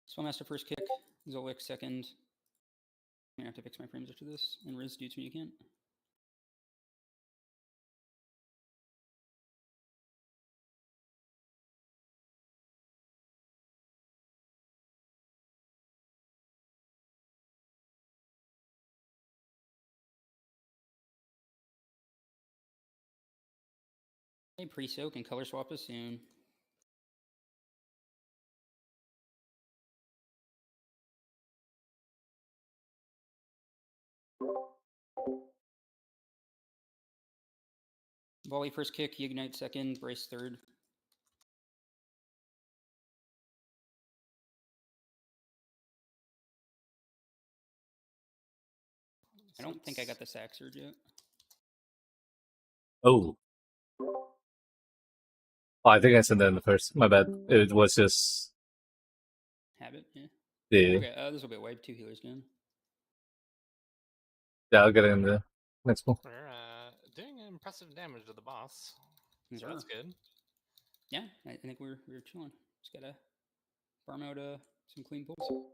Spellmaster first kick, Zolik second. I'm gonna have to fix my frames after this, and Riz dudes when you can. Hey, pre-soak and color swap us soon. Volley first kick, Ignite second, Brace third. I don't think I got the sack surge yet. Oh. Oh, I think I said that in the first. My bad. It was just Habit, yeah. the. Okay, this will be wipe 2 healers again. Yeah, I'll get it in the next one. We're doing impressive damage to the boss. So Sure. that's good. Yeah, I think we're chilling. Just gotta farm out some clean pulls.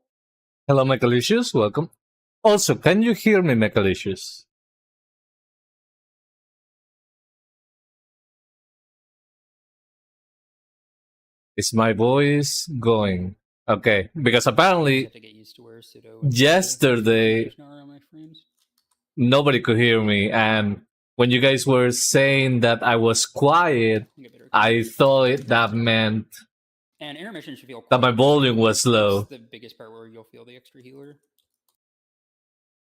Hello, Mechalicious. Welcome. Also, can you hear me, Mechalicious? Is my voice going? Okay, because apparently Have to get used to where pseudo yesterday on my frames. nobody could hear me, and when you guys were saying that I was quiet, I thought that meant and intermission should feel that my volume was low. That's the biggest part where you'll feel the extra healer.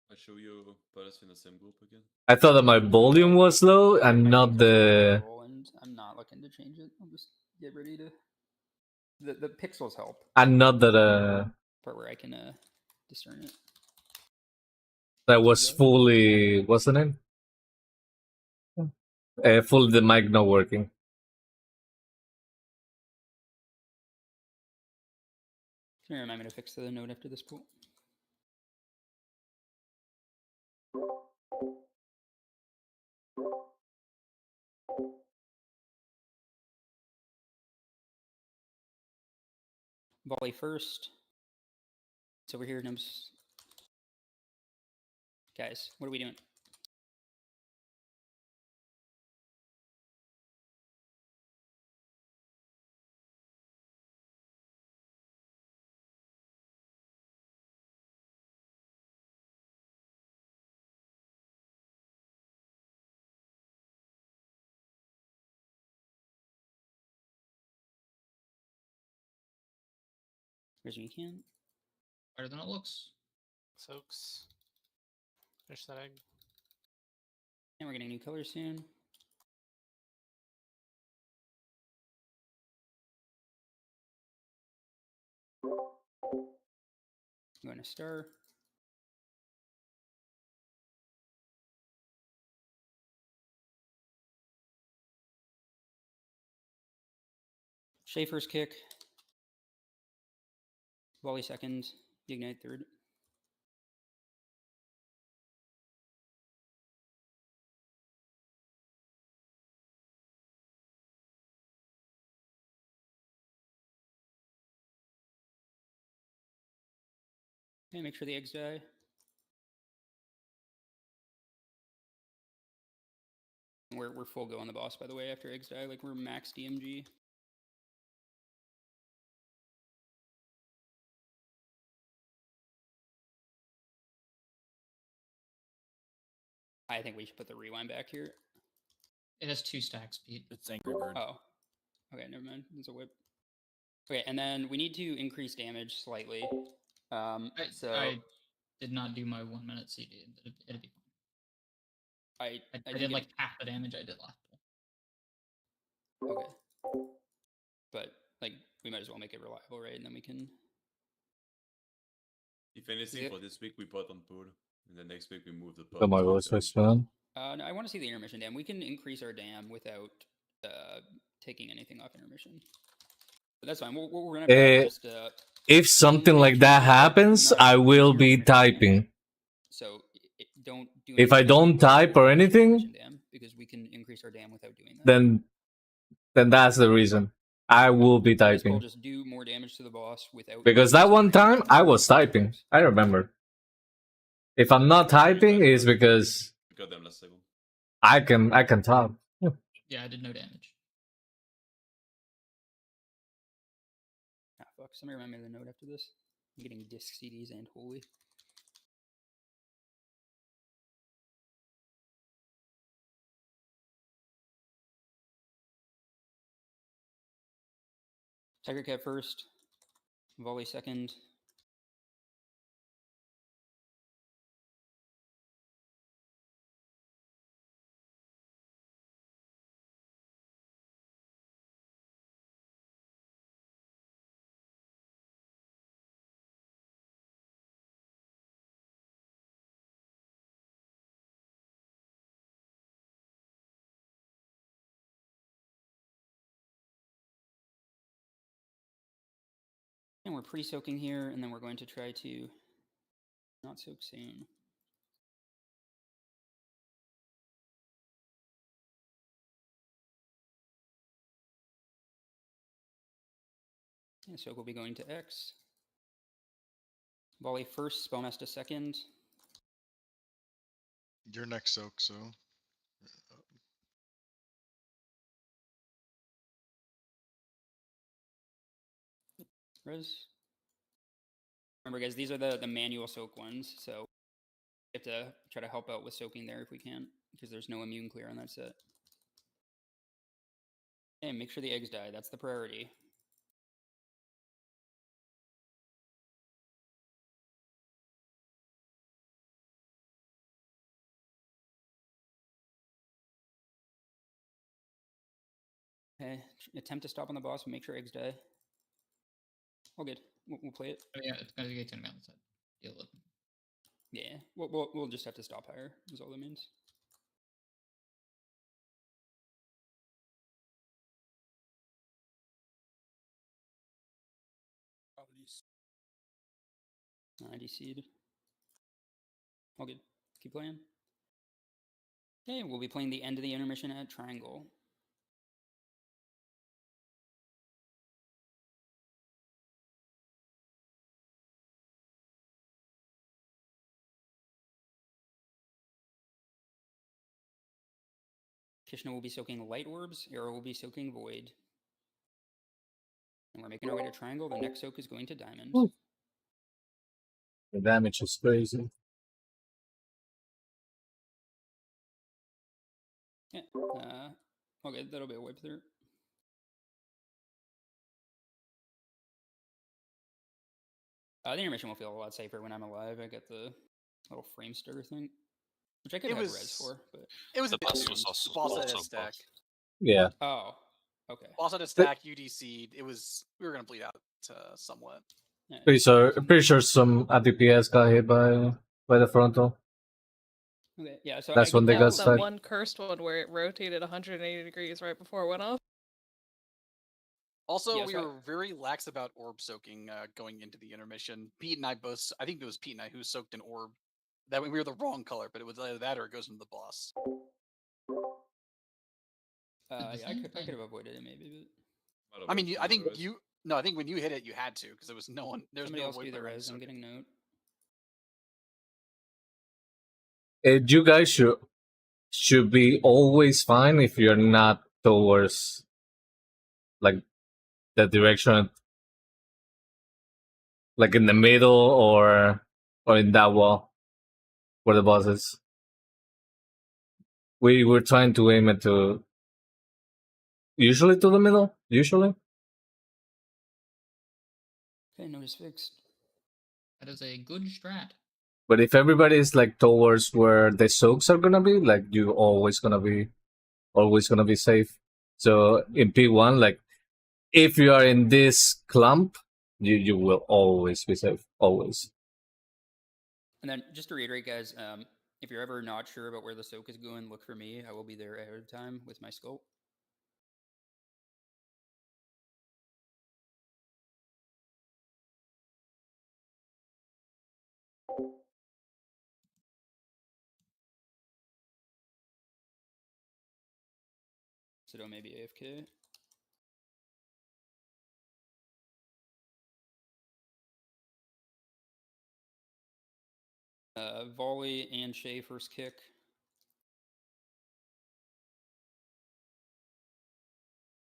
I show you put us in the same group again. I thought that my volume was low and not the. And I'm not looking to change it. I'll just get ready to. The pixels help. And not that part where I can discern it. That was fully. What's the name? Fully the mic not working. Can you remind me to fix the note after this pool? Volley first. It's over here, Nibs. Guys, what are we doing? Where's you can? Better than it looks. Soaks. Fish that egg. And we're getting new colors soon. I'm going to star. Schaefer's kick. Volley second. Ignite third. Okay, make sure the eggs die. We're full go on the boss, by the way, after eggs die. Like, we're max DMG. I think we should put the rewind back here. It has 2 stacks, Pete. It's Angry Bird. Oh. Okay, never mind. It's a whip. Okay, and then we need to increase damage slightly. I did not do my 1 minute CD. It'd be fine. I did like half the damage I did last pull. Okay. But, like, we might as well make it reliable, right? And then we can... If anything, for this week we put on pool. And the next week we move the pot. Oh my voice was fun. No, I want to see the intermission dam. We can increase our dam without taking anything off intermission. But that's fine. We're gonna just, if something like that happens, I will be typing. So don't do. If I don't type or anything, because we can increase our dam without doing that. then that's the reason. I will be This will typing. just do more damage to the boss without. Because that one time I was typing. I remember. If I'm not typing, it's because You got them less stable. I can talk. Yeah, I did no damage. Ah, fuck. Somebody remind me of the note after this. I'm getting disc CDs and holy. Tiger Cat first. Volley second. And we're pre-soaking here, and then we're going to try to not soak soon. And soak will be going to X. Volley first, Spellmaster second. Your next soak, so. Res. Remember, guys, these are the manual soak ones, so we have to try to help out with soaking there if we can, because there's no immune clear on that set. And make sure the eggs die. That's the priority. Okay, attempt to stop on the boss, but make sure eggs die. All good. We'll play it. Oh, yeah, it's gonna get 10 balance. Deal with it. Yeah, we'll just have to stop higher. Is all that means. DC'd. All good. Keep playing. Okay, we'll be playing the end of the intermission at Triangle. Kishna will be soaking light orbs. Arrow will be soaking void. And we're making our way to Triangle. The next soak is going to Diamond. Ooh. The damage is crazy. Yeah. Okay, that'll be a wipe there. The intermission will feel a lot safer when I'm alive. I get the little frame stir thing, which I could have res for, but It was The a bit boss too- was also, the boss had a also stack. buffed. Yeah. Oh, okay. Boss had a stack. UDC. It was we were gonna bleed out somewhat. Yeah, Pretty sure some ADPS got hit by the frontal. okay, yeah. So That's when they That got was that stuck. one cursed one where it rotated 180 degrees right before it went off. Also, Yeah, we so were very lax about orb soaking going into the intermission. Pete and I both, I think it was Pete and I who soaked an orb. That we were the wrong color, but it was either that or it goes into the boss. yeah, I could have avoided it maybe, I mean, I think I think when you hit it, you had to because there was no one. but There's somebody no else way do the for them to res. soak I'm it. getting note. You guys should be always fine if you're not towards like the direction, like in the middle or in that wall where the boss is. We were trying to aim it to usually to the middle. Usually. Okay, notice fixed. That is a good strat. But if everybody is like towards where the soaks are gonna be, like you always gonna be safe. So in P1, like if you are in this clump, you will always be safe. Always. And then just to reiterate, guys, if you're ever not sure about where the soak is going, look for me. I will be there ahead of time with my scope. So don't maybe AFK. Volley and Shay first kick.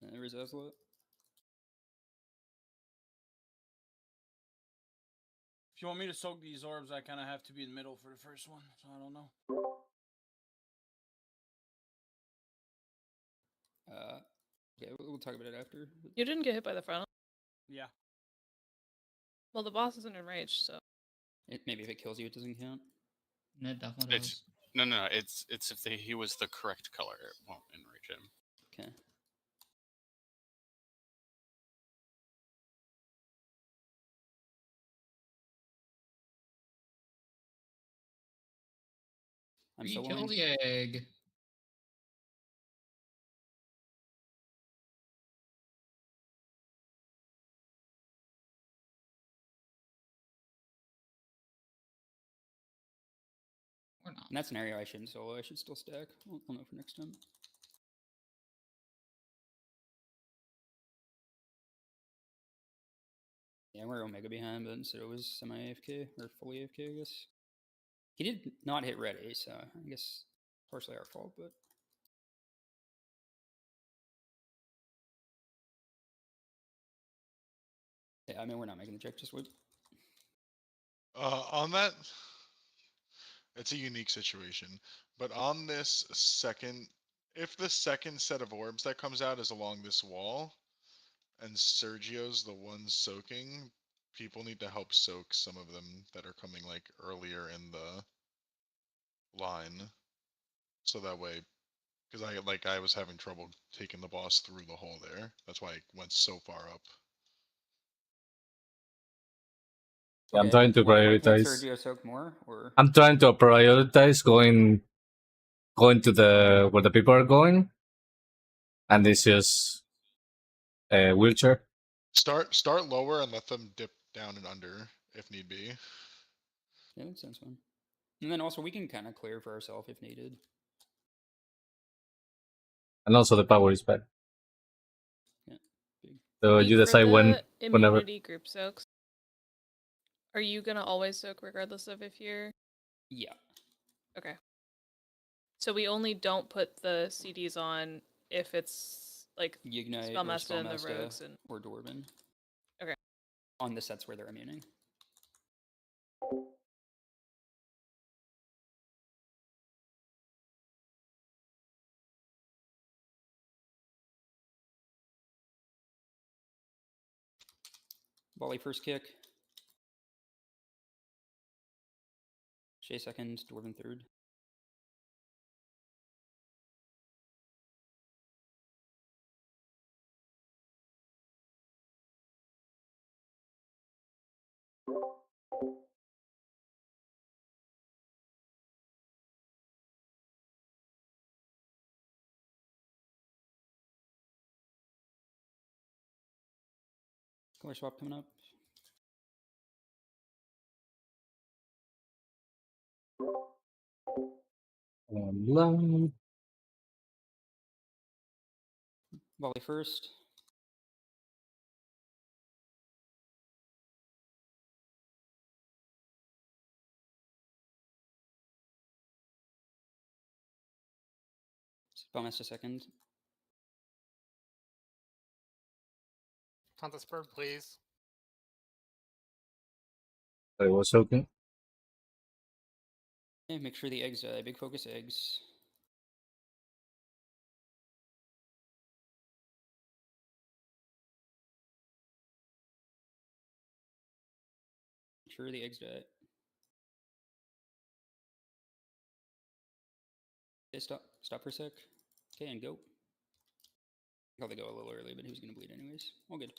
There is Ezla. If you want me to soak these orbs, I kind of have to be in the middle for the first one, so I don't know. Okay, we'll talk about it after. You didn't get hit by the front. Yeah. Well, the boss isn't enraged, so. Maybe if it kills you, it doesn't count. It definitely does. It's no. It's if he was the correct color, it won't enrage him. Okay. I'm You soloing. kill the egg. Or not. In that scenario, I shouldn't solo. I should still stack. I'll know for next time. Yeah, we're Omega behind, but instead it was semi-AFK, or fully AFK, I guess. He did not hit ready, so I guess partially our fault, but... Yeah, I mean, we're not making the check, just wait. On that, it's a unique situation. But on this second, if the second set of orbs that comes out is along this wall, and Sergio's the one soaking, people need to help soak some of them that are coming like earlier in the line. So that way, because I was having trouble taking the boss through the hole there. That's why it went so far up. Yeah, I'm trying to prioritize. Sergio soak more, or I'm trying to prioritize going to the where the people are going, and it's just a wheelchair. Start lower and let them dip down and under if need be. yeah, that sounds fun. And then also we can kind of clear for ourselves if needed. And also the power is back. Yeah, big. So you decide whenever. Immunity group soaks. Are you gonna always soak regardless of if you're? Yeah. Okay. So we only don't put the CDs on if it's like Ignite, Spellmaster and the Spellmaster, Rogues and. or Dwarven. Okay. On the sets where they're immuning. Volley first kick. Shay second, Dwarven third. Color swap coming up. Volley first. Spellmaster second. Contest bird, please. I was soaking. Okay, make sure the eggs die. Big focus eggs. Make sure the eggs die. Okay, stop for a sec. Okay, and go. I'll probably go a little early, but he was gonna bleed anyways. All good.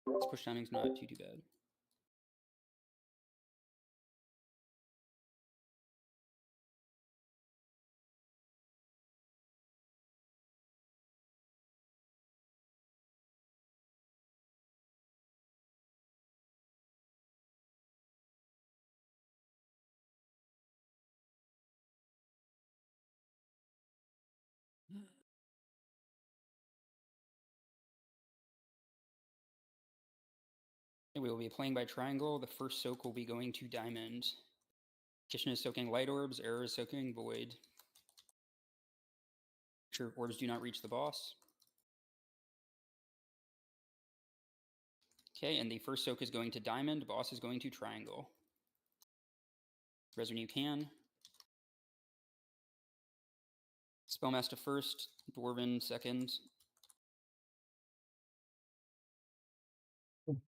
This push timing's not too bad. We will be playing by triangle. The first soak will be going to diamond. Kitchen is soaking light orbs. Error is soaking void. Sure, orbs do not reach the boss. Okay, and the first soak is going to diamond. Boss is going to triangle. Res when you can. Spellmaster first. Dwarven second.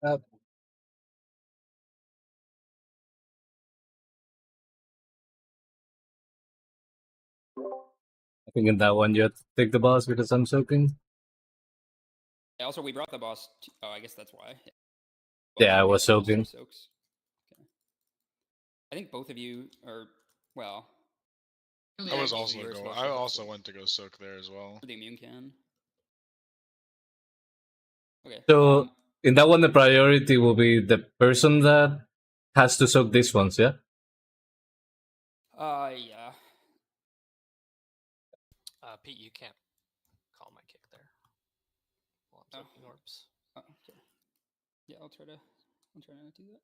I think in that one you have to take the boss because I'm soaking. Also, we brought the boss. Oh, I guess that's why. Yeah, I was soaking. Soaks. Okay. I think both of you are well. I was also I also went to go soak there as well. The immune can. Okay. So in that one, the priority will be the person that has to soak these ones, yeah? Yeah. Pete, you can't call my kick there. While I'm soaking orbs. Oh, okay. Yeah, I'll try to not do that.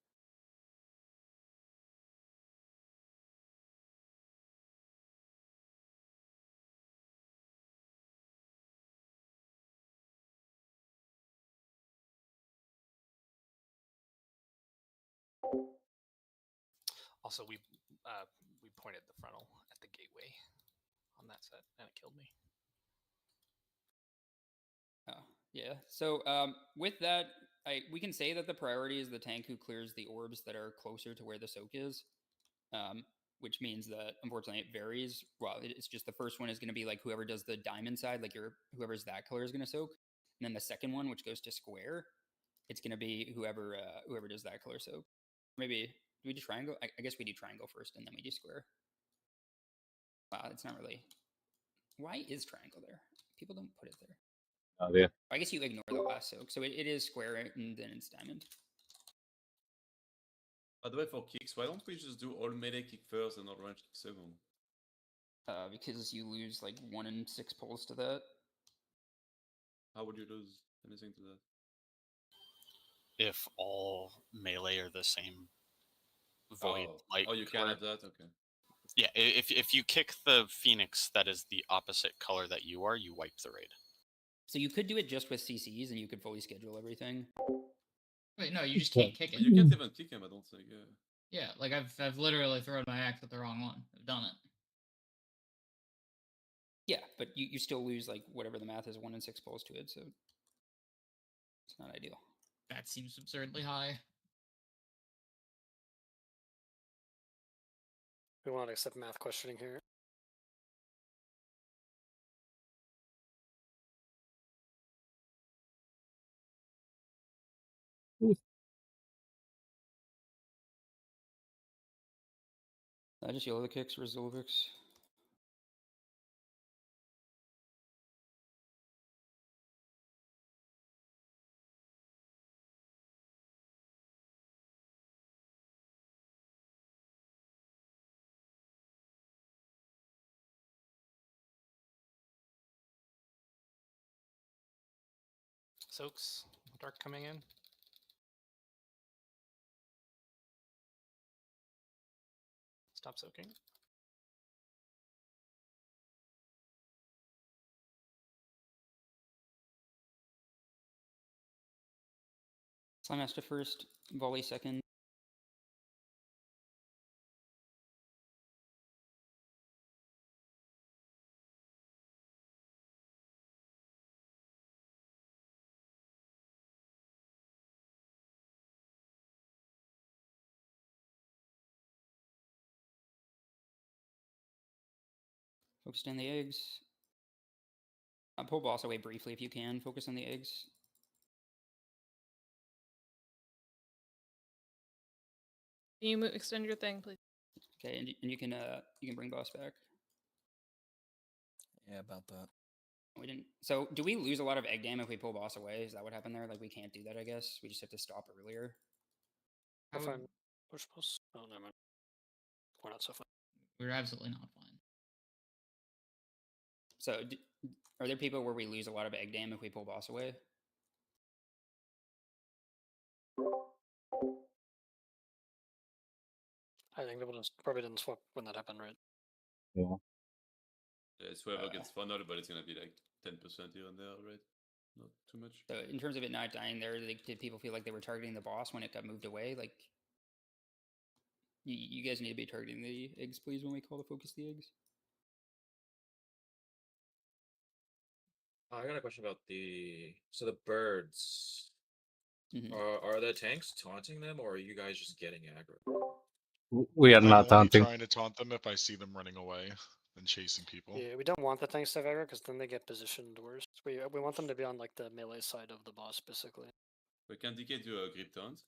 Also, we pointed the frontal at the gateway on that set, and it killed me. Oh, yeah. So with that, we can say that the priority is the tank who clears the orbs that are closer to where the soak is, which means that unfortunately it varies. Well, it's just the first one is going to be like whoever does the diamond side, like whoever's that color is going to soak, and then the second one, which goes to square, it's going to be whoever does that color soak. Maybe do we do triangle? I guess we do triangle first, and then we do square. Wow, it's not really. Why is triangle there? People don't put it there. Oh, yeah. I guess you ignore the last soak, so it is square and then it's diamond. By the way, for kicks, why don't we just do all melee kick first and all range kick second? Because you lose like 1 in 6 pulls to that. How would you lose anything to that? If all melee are the same void light. Oh, you can't have that? Okay. Yeah, if you kick the phoenix that is the opposite color that you are, you wipe the raid. So you could do it just with CCs and you could fully schedule everything. Wait, no, you just can't kick it. You can't even kick him, I don't think. Yeah, like I've literally thrown my axe at the wrong one. I've done it. Yeah, but you still lose like whatever the math is, 1 in 6 pulls to it, so it's not ideal. That seems absurdly high. We want to accept math questioning here. I just yellow the kicks, Resolvix. Soaks, dark coming in. Stop soaking. Slime Master first, volley second. Focus on the eggs. Pull boss away briefly if you can. Focus on the eggs. Can you extend your thing, please? Okay, and you can bring boss back. Yeah, about that. We didn't. So, do we lose a lot of egg dam if we pull boss away? Is that what happened there? Like, we can't do that, I guess. We just have to stop earlier. We're fine. We're supposed. Oh, never mind. We're not so fine. We're absolutely not fine. So, are there people where we lose a lot of egg dam if we pull boss away? I think they probably didn't swap when that happened, right? Yeah. Yeah, it's whoever gets funneled, but it's gonna be like 10% here and there, right? Not too much. So in terms of it not dying there, did people feel like they were targeting the boss when it got moved away? Like, you guys need to be targeting the eggs, please, when we call to focus the eggs. I got a question about the birds. Mhm. Are the tanks taunting them, or are you guys just getting aggro? We are I'm not only taunting. trying to taunt them if I see them running away and chasing people. Yeah, we don't want the tanks to have aggro because then they get positioned worse. We want them to be on like the melee side of the boss, basically. But can DK do a grip taunt?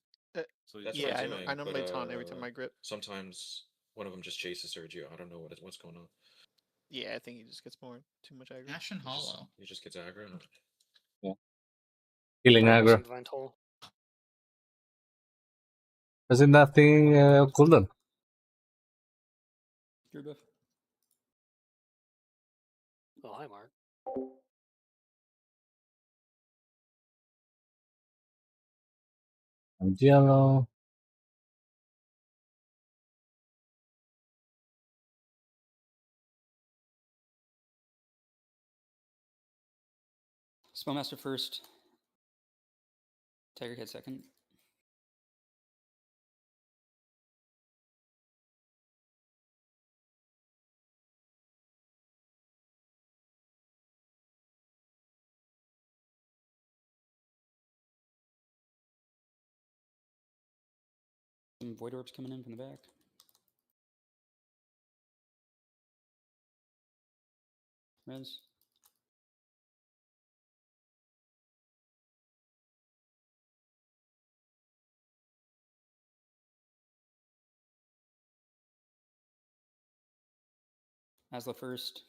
So That's Yeah, what I'm doing, I normally but, taunt every time I grip. sometimes one of them just chases Sergio. I don't know what's going on. Yeah, I think he just gets too much aggro. Ashen Hollow. He just gets aggro. Healing aggro. Divine Toll. Isn't that thing cooldown? Drew buff. Oh, hi, Mark. I'm yellow. Spellmaster first. Tiger Cat second. Some void orbs coming in from the back. Res. Asla first.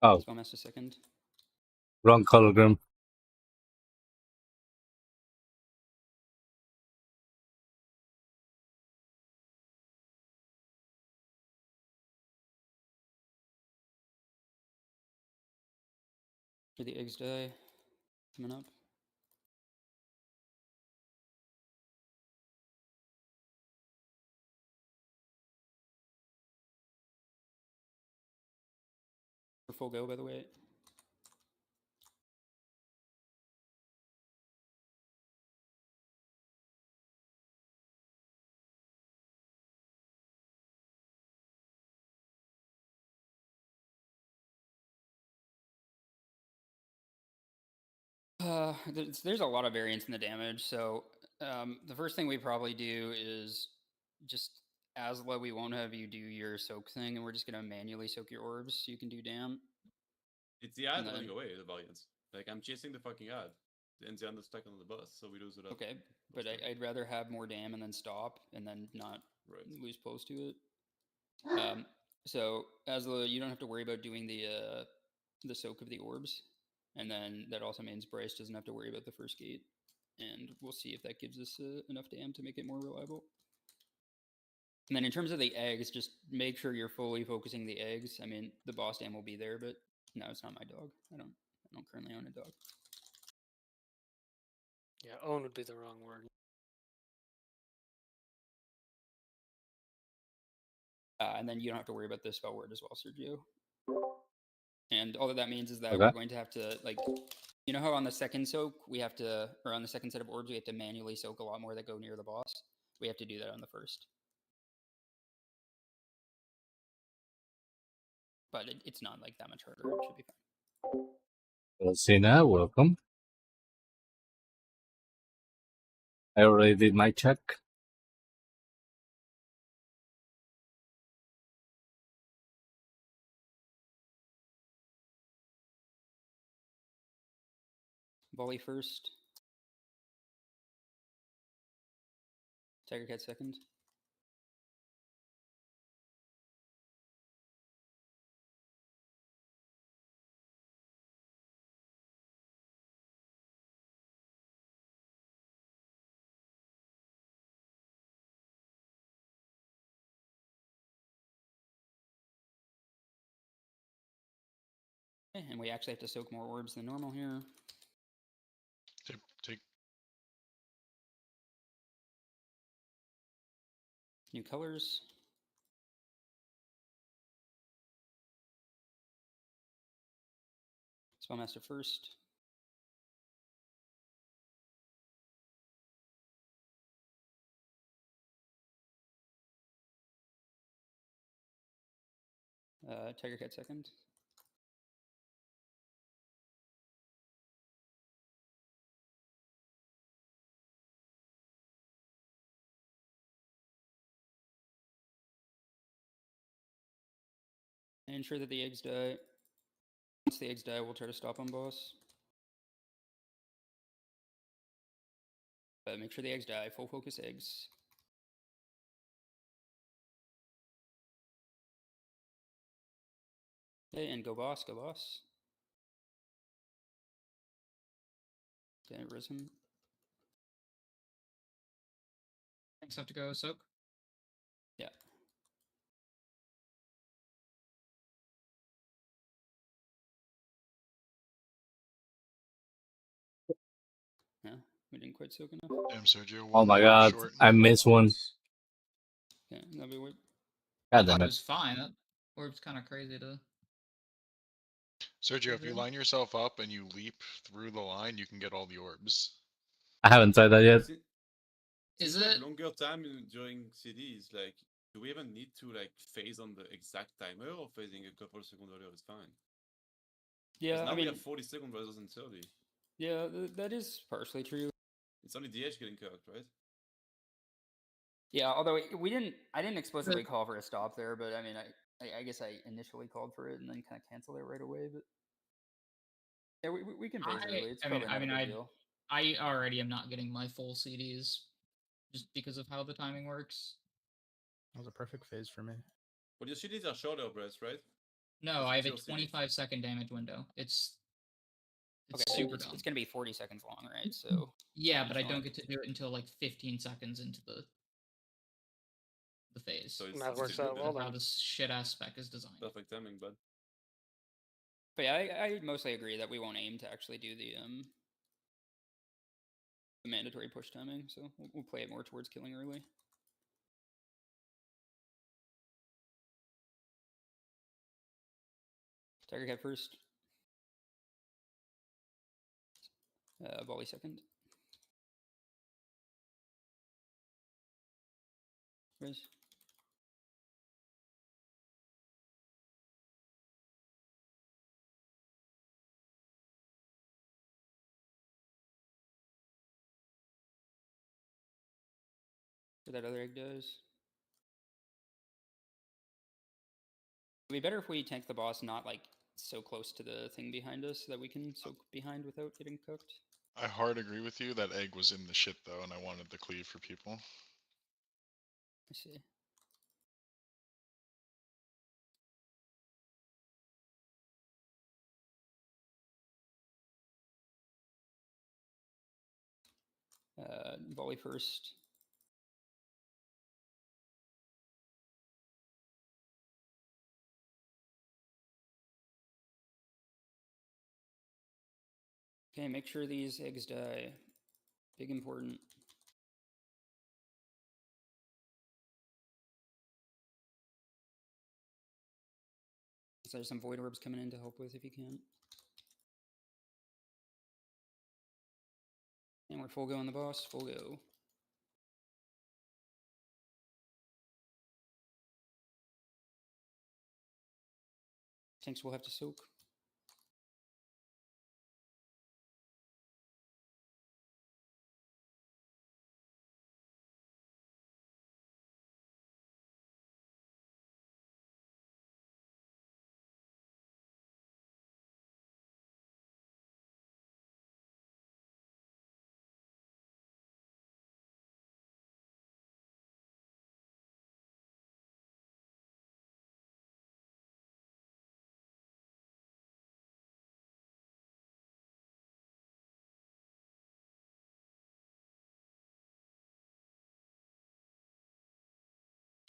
Oh, Spellmaster second. wrong color, Grim. Here the eggs die. Coming up. For full go, by the way. There's a lot of variance in the damage. So the first thing we probably do is just Asla, we won't have you do your soak thing, and we're just gonna manually soak your orbs so you can do damn. It's the ad And running then- away, the Valiants. Like, I'm chasing the fucking ad. And the is stuck on the bus, so we lose it up. Okay, but I'd rather have more dam and then stop, and then not lose close to it. So Asla, you don't have to worry about doing the soak of the orbs, and then that also means Bryce doesn't have to worry about the first gate, and we'll see if that gives us enough dam to make it more reliable. And then in terms of the eggs, just make sure you're fully focusing the eggs. I mean, the boss dam will be there, but no, it's not my dog. I don't currently own a dog. Yeah, own would be the wrong word. And then you don't have to worry about the spell word as well, Sergio. And all that means is that Okay. we're going to have to, like, you know how on the second soak we have to, or on the second set of orbs we have to manually soak a lot more that go near the boss? We have to do that on the first. But it's not like that much harder. It should be fine. Sina, welcome. I already did my check. Volley first. Tiger Cat second. And we actually have to soak more orbs than normal here. Take New colors. Spellmaster first. Tiger Cat second. And ensure that the eggs die. Once the eggs die, we'll try to stop on boss. But make sure the eggs die. Full focus eggs. Okay, and go boss, go boss. Okay, risen. Thanks, have to go soak. Yeah. Yeah, we didn't quite soak enough. Damn, Sergio. Oh my god, I missed one. Yeah, that'd be weird. God It damn it. was fine. That orb's kind of crazy to. Sergio, if you line yourself up and you leap through the line, you can get all the orbs. I haven't tried that yet. Is we have it longer time during CDs? Like, do we even need to like phase on the exact timer, or phasing a couple seconds earlier is fine? Yeah, now I we mean, have 40 seconds rather than 30. Yeah, that is partially true. It's only DH getting cooked, right? Yeah, although I didn't explicitly call for a stop there, but I mean, I guess I initially called for it and then kind of canceled it right away. But yeah, we can phase early. It's probably not a big deal. I already am not getting my full CDs just because of how the timing works. That was a perfect phase for me. But your CDs are shorter breaths, right? No, I have a 25-second damage window. It's Okay, super it's dumb. going to be 40 seconds long, right? So yeah, but I don't get to do it until like 15 seconds into the phase. So it's That works out well How then. this shit ass spec is designed. Perfect timing, bud. But yeah, I mostly agree that we won't aim to actually do the mandatory push timing, so we'll play it more towards killing early. Tiger Cat first. Volley second. Raise. So that other egg does. It'd be better if we tank the boss not like so close to the thing behind us so that we can soak behind without getting cooked. I hard agree with you. That egg was in the shit though, and I wanted the cleave for people. I see. Volley first. Okay, make sure these eggs die. Big important. So there's some void orbs coming in to help with if you can. And we're full go on the boss, full go. Tanks will have to soak.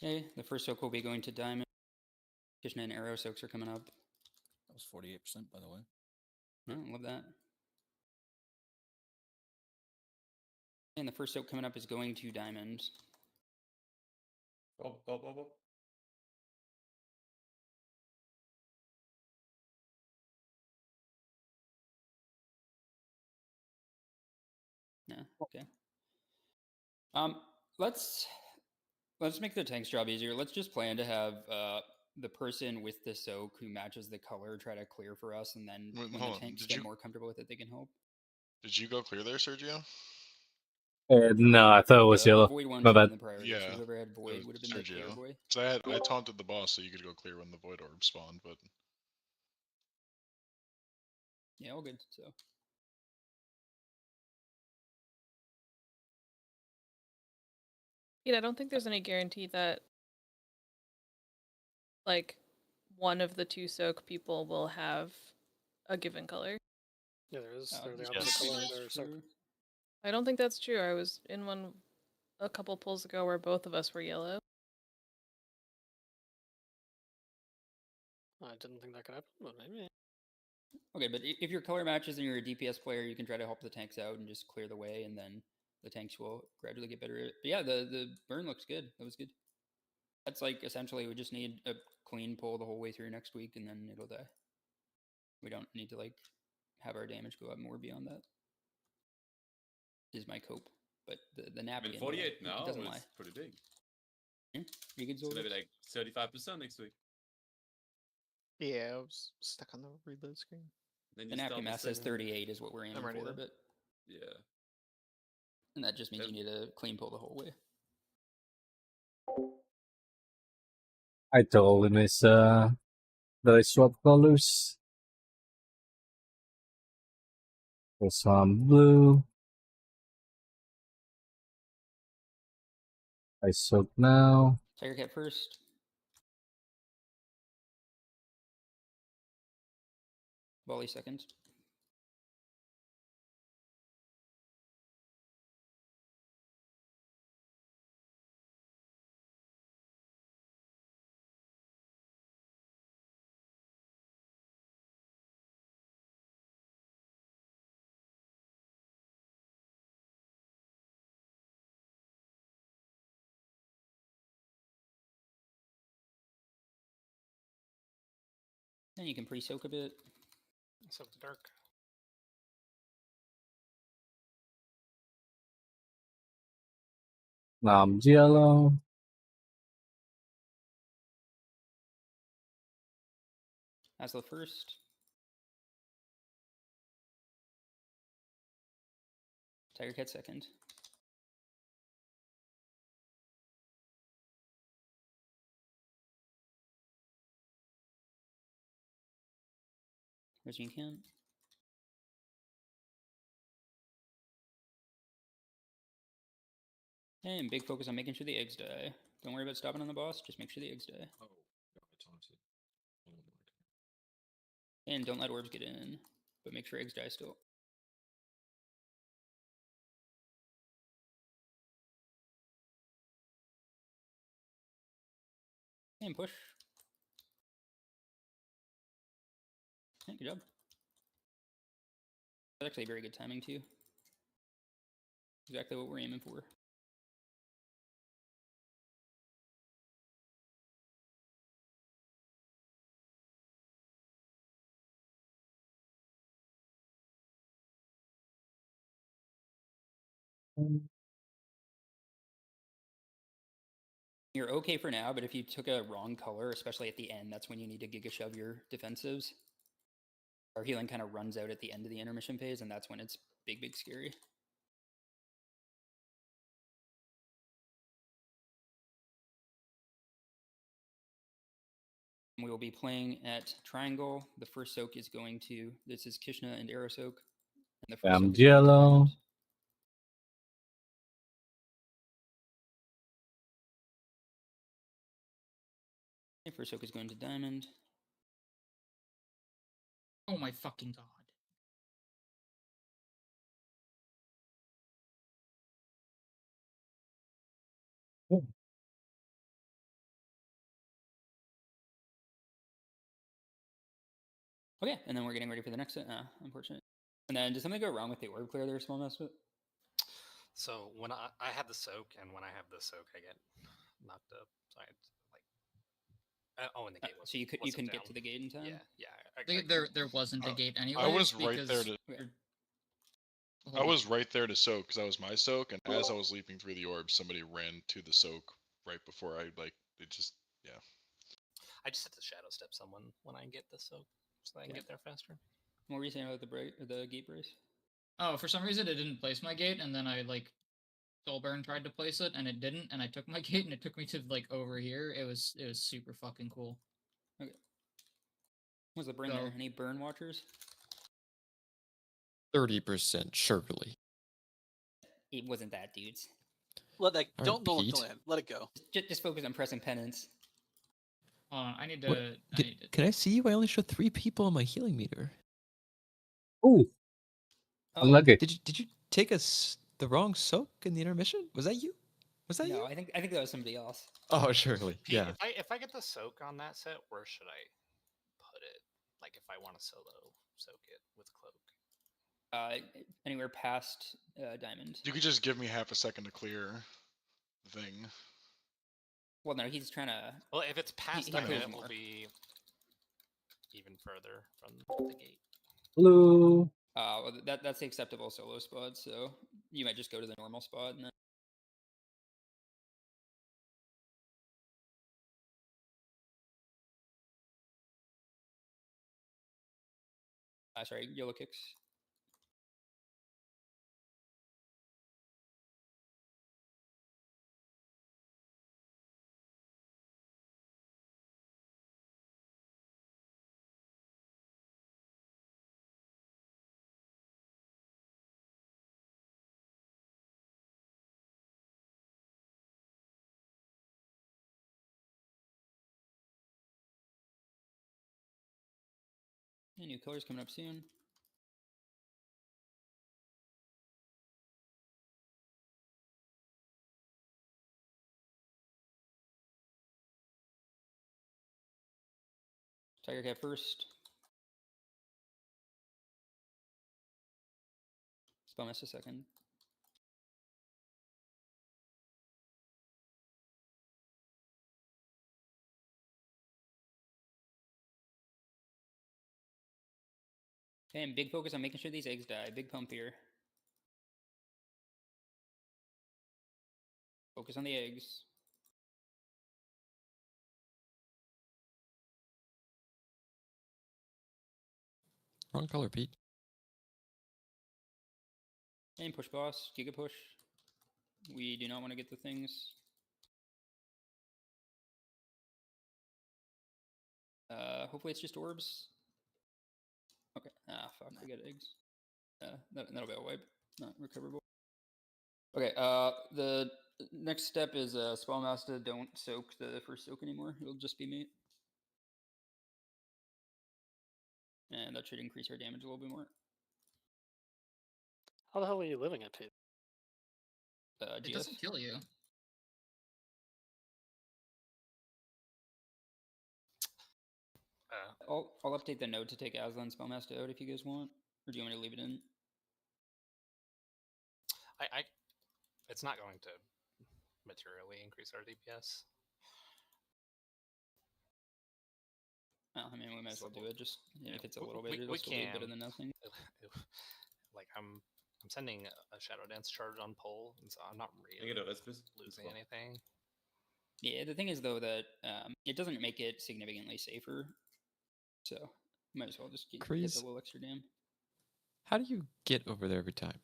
Okay, the first soak will be going to Diamond. Kitchen and Arrow soaks are coming up. That was 48%, by the way. Oh, love that. And the first soak coming up is going to Diamond. Oh. Yeah. Okay. Let's make the tank's job easier. Let's just plan to have the person with the soak who matches the color try to clear for us, and then Wait, when hold the on, tanks did get you- more comfortable with it, they can help. Did you go clear there, Sergio? No, I thought it was The yellow. void one My should have bad. been the priority. Yeah, So whoever had it void was would have been the clear Sergio. boy. So I taunted the boss so you could go clear when the void orb spawned, but Yeah, all good. So Yeah, I don't think there's any guarantee that like one of the two soak people will have a given color. Yeah, there is. Oh, They're the yes, opposite color. that's They're soak. true. I don't think that's true. I was in one a couple pulls ago where both of us were yellow. I didn't think that could happen, but maybe. Okay, but if your color matches and you're a DPS player, you can try to help the tanks out and just clear the way, and then the tanks will gradually get better. But yeah, the burn looks good. That was good. That's like essentially we just need a clean pull the whole way through next week, and then it'll die. We don't need to like have our damage go up more beyond that. Is my cope, but the I napkin. mean, 48 it now doesn't is lie. pretty big. You could So maybe like 35% next week. Yeah, I was stuck on the reload screen. Then The you napkin start mass the says second- 38 is what we're aiming ready for, then. but Yeah. and that just means you need a clean pull the whole way. I totally miss that I swapped colors. For some blue. I soak now. Tiger Cat first. Volley second. Then you can pre-soak a bit. Soak the dark. Now I'm yellow. Asla first. Tiger Cat second. Regine Camp. And big focus on making sure the eggs die. Don't worry about stopping on the boss, just make sure the eggs die. Oh, got taunted. Oh my god. And don't let orbs get in, but make sure eggs die still. And push. Yeah, good job. That's actually very good timing too. Exactly what we're aiming for. You're okay for now, but if you took a wrong color, especially at the end, that's when you need to Giga Shove your defensives. Our healing kind of runs out at the end of the intermission phase, and that's when it's big scary. We will be playing at Triangle. The first soak is going to, this is Kishna and Arrow Soak. And the first I'm soak is going to yellow. Diamond. Okay, first soak is going to Diamond. Oh my fucking god. Okay, and then we're getting ready for the next set. Unfortunate. And then did something go wrong with the orb clear there, Small Mess? So when I have the soak, and when I have the soak, I get knocked up. So I had to, like, oh, and the gate was. So you couldn't get to the gate in time. Yeah. There wasn't a gate anyway. I was right there to. I was right there to soak because that was my soak, and as I was leaping through the orb, somebody ran to the soak right before I it just I just had to shadow step someone when I get the soak, so I can get there faster. What were you saying about the gate brace? Oh, for some reason it didn't place my gate, and then I Soulburn tried to place it, and it didn't, and I took my gate, and it took me to over here. It was super fucking cool. Okay. What's the burn there? Any burn watchers? 30%, surely. It wasn't that, dudes. Don't know what to land. Let it go. Just focus on pressing penance. I need to. Can I see you? I only showed 3 people on my healing meter. Ooh. Unlucky. Did you take the wrong soak in the intermission? Was that you? Was that you? No, I think that was somebody else. Oh, surely. Yeah. If I get the soak on that set, where should I put it? Like if I want to solo soak it with cloak. Anywhere past diamond. You could just give me half a second to clear the thing. Well, no, he's trying to. Well, if it's past diamond, it will be even further from the gate. Blue. Well, that's the acceptable solo spot, so you might just go to the normal spot and then. Sorry, yellow kicks. New colors coming up soon. Tiger Cat first. Spellmaster second. Okay, and big focus on making sure these eggs die. Big pump here. Focus on the eggs. Wrong color, Pete. And push boss, Giga push. We do not want to get the things. Hopefully it's just orbs. Okay. Ah, fuck. We got eggs. That'll be a wipe. Not recoverable. Okay. The next step is Spellmaster. Don't soak the first soak anymore. It'll just be mate. And that should increase our damage a little bit more. How the hell are you living at, Pete? It doesn't kill you. I'll update the node to take Aslan Spellmaster out if you guys want, or do you want me to leave it in? It's not going to materially increase our DPS. I mean, we might as well do it. Just if it's a little bit, it'll still be better than nothing. Like I'm sending a Shadow Dance charge on pole, and so I'm not really losing anything. Yeah, the thing is though that it doesn't make it significantly safer, so might as well just get the little extra dam. How do you get over there every time?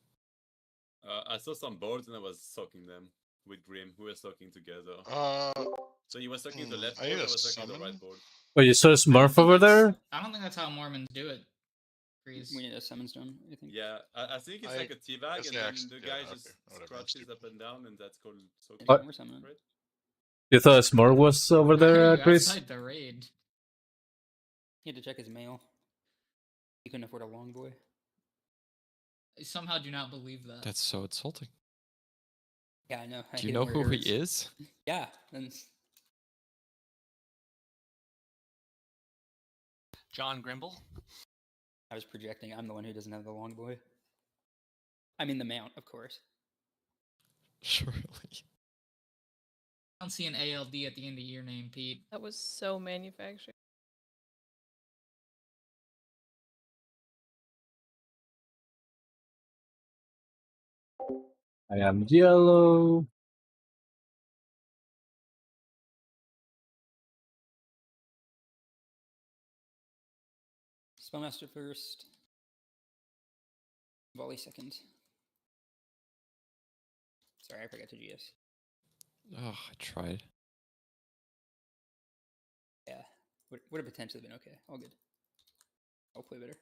I saw some boards and I was soaking them with Grim. We were soaking together. So you were soaking the left board, I was soaking the right board. Oh, you saw a Smurf over there? I don't think that's how Mormons do it. We need a summon stone, I think. Yeah, I think it's like a teabag, and then the guy just crouches up and down, and that's called soaking. What? Right? You thought Smurf was over there, Chris? Outside the raid. He had to check his mail. He couldn't afford a long boy. I somehow do not believe that. That's so insulting. Yeah, I know. Do you know who he is? Yeah. John Grimble? I was projecting. I'm the one who doesn't have the long boy. I mean the mount, of course. Surely. don't see an ALD at the end of your name, Pete. That was so manufactured. I am yellow. Spellmaster first. Volley second. Sorry, I forgot to GS. Oh, I tried. Yeah, would have potentially been okay. All good. I'll play better.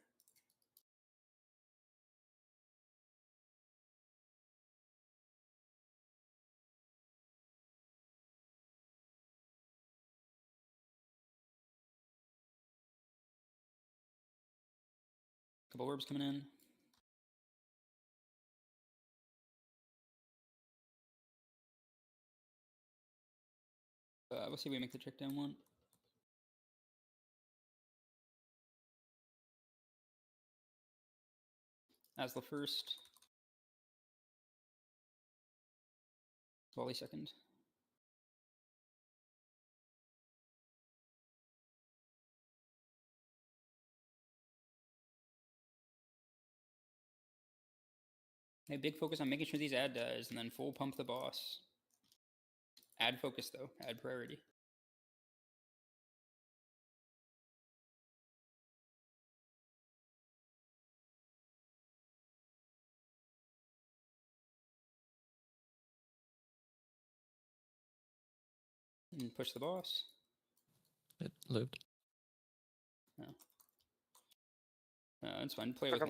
Couple orbs coming in. We'll see if we make the trick down one. Asla first. Volley second. Hey, big focus on making sure these ad dies, and then full pump the boss. Add focus though, add priority. And push the boss. It lived. No. It's fine. Play with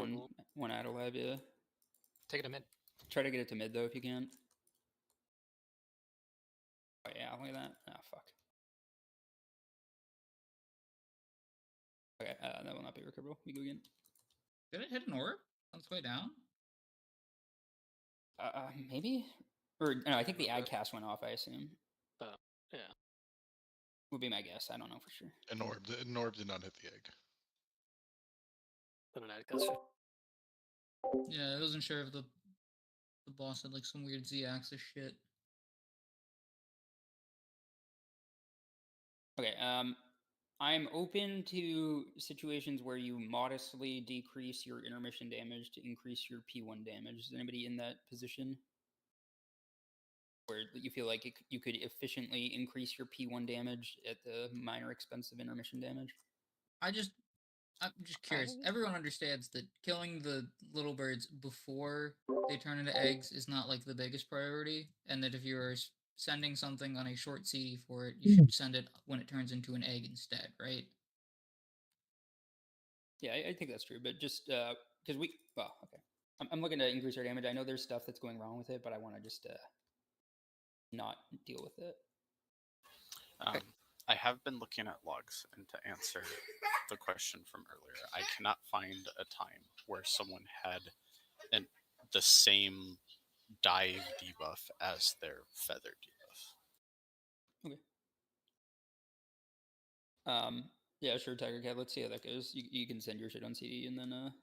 one ad alive, yeah. Take it to mid. Try to get it to mid though if you can. Oh yeah, look at that. Oh fuck. Okay, that will not be recoverable. We go again. Did it hit an orb on its way down? Maybe? Or no, I think the ad cast went off, I assume. Yeah. Would be my guess. I don't know for sure. An orb did not hit the egg. Then an ad cast. Yeah, I wasn't sure if the boss had like some weird Z-axis shit. Okay, I'm open to situations where you modestly decrease your intermission damage to increase your P1 damage. Is anybody in that position? Where you feel like you could efficiently increase your P1 damage at the minor expense of intermission damage? I'm just curious. Everyone understands that killing the little birds before they turn into eggs is not like the biggest priority, and that if you're sending something on a short CD for it, you should send it when it turns into an egg instead, right? Yeah, I think that's true, but just because okay. I'm looking to increase our damage. I know there's stuff that's going wrong with it, but I want to just not deal with it. I have been looking at logs, and to answer the question from earlier, I cannot find a time where someone had the same dive debuff as their feather debuff. Okay. Yeah, sure, Tiger Cat. Let's see how that goes. You can send your shit on CD, and then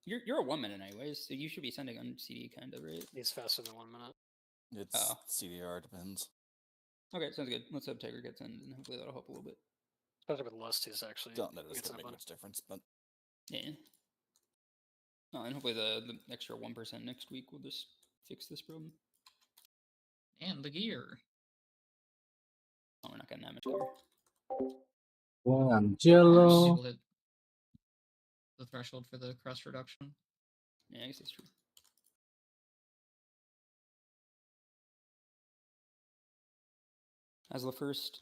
you're a 1 minute anyways, so you should be sending on CD kind of, right? It's faster than 1 minute. It's CDR, depends. Okay, sounds good. Let's have Tiger Cat send, and hopefully that'll help a little bit. Especially with Lusty's actually. Don't know if it's gonna make much difference, but yeah. Oh, and hopefully the extra 1% next week will just fix this problem. And the gear. Oh, we're not getting that much gear. Well, I'm yellow. The threshold for the crust reduction. Yeah, I guess that's true. Asla first.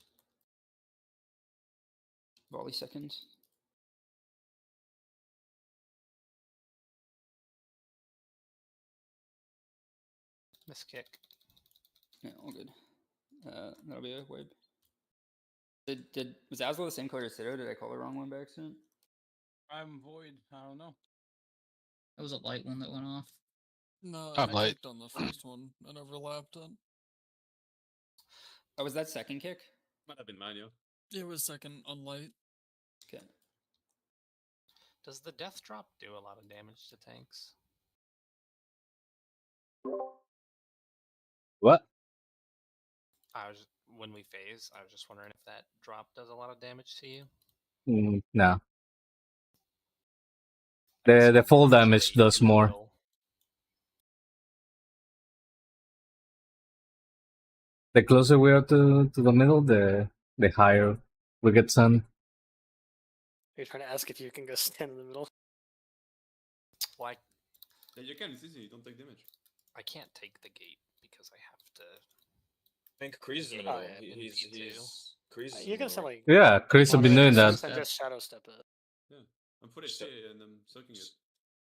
Volley second. Miss kick. Yeah, all good. That'll be a wipe. Was Asla the same color as Cito? Did I call the wrong one by accident? I'm void. I don't know. That was a light one that went off. No, I'm I kicked on the first one and overlapped it. Oh, was that second kick? Might have been manual. It was second on light. Okay. Does the death drop do a lot of damage to tanks? What? I was when we phase. I was just wondering if that drop does a lot of damage to you. No. The full damage does more. The closer we are to the middle, the higher we get sun. You're trying to ask if you can go stand in the middle. Why? Yeah, you can. It's easy. You don't take damage. I can't take the gate because I have to. I think Kreese is in the middle. He's Kreese is You in can the say middle. like. Yeah, Chris have been doing that. And just shadow step it. Yeah, I'm fully Step- stay and I'm soaking it.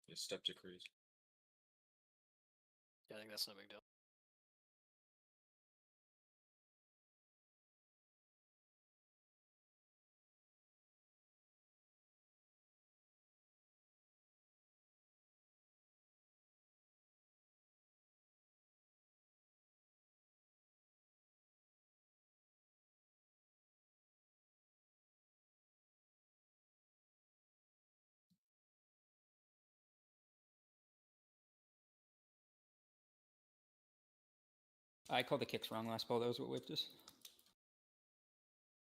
Yeah, step to Kreese. Yeah, I think that's no big deal. I called the kicks wrong last ball. That was what whipped us.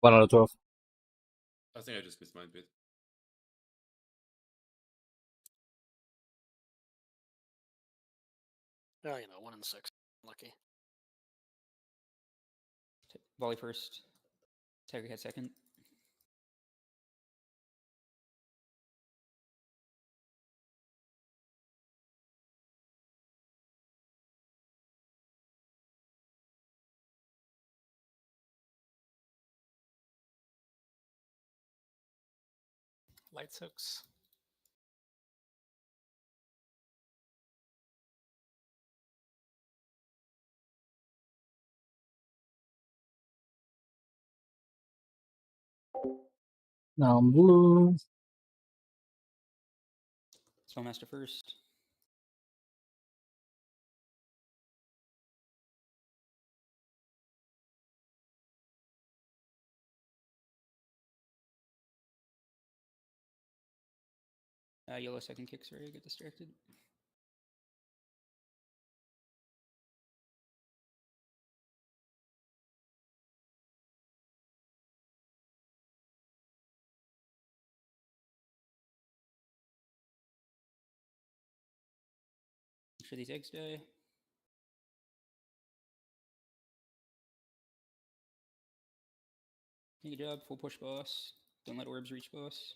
1 out of 12. I think I just missed mine a bit. Oh, 1 in 6. Lucky. Volley first. Tiger Cat second. Light soaks. Now I'm blue. Spellmaster first. Yellow second kick, sorry, I get distracted. Make sure these eggs die. Good job, full push boss. Don't let orbs reach boss.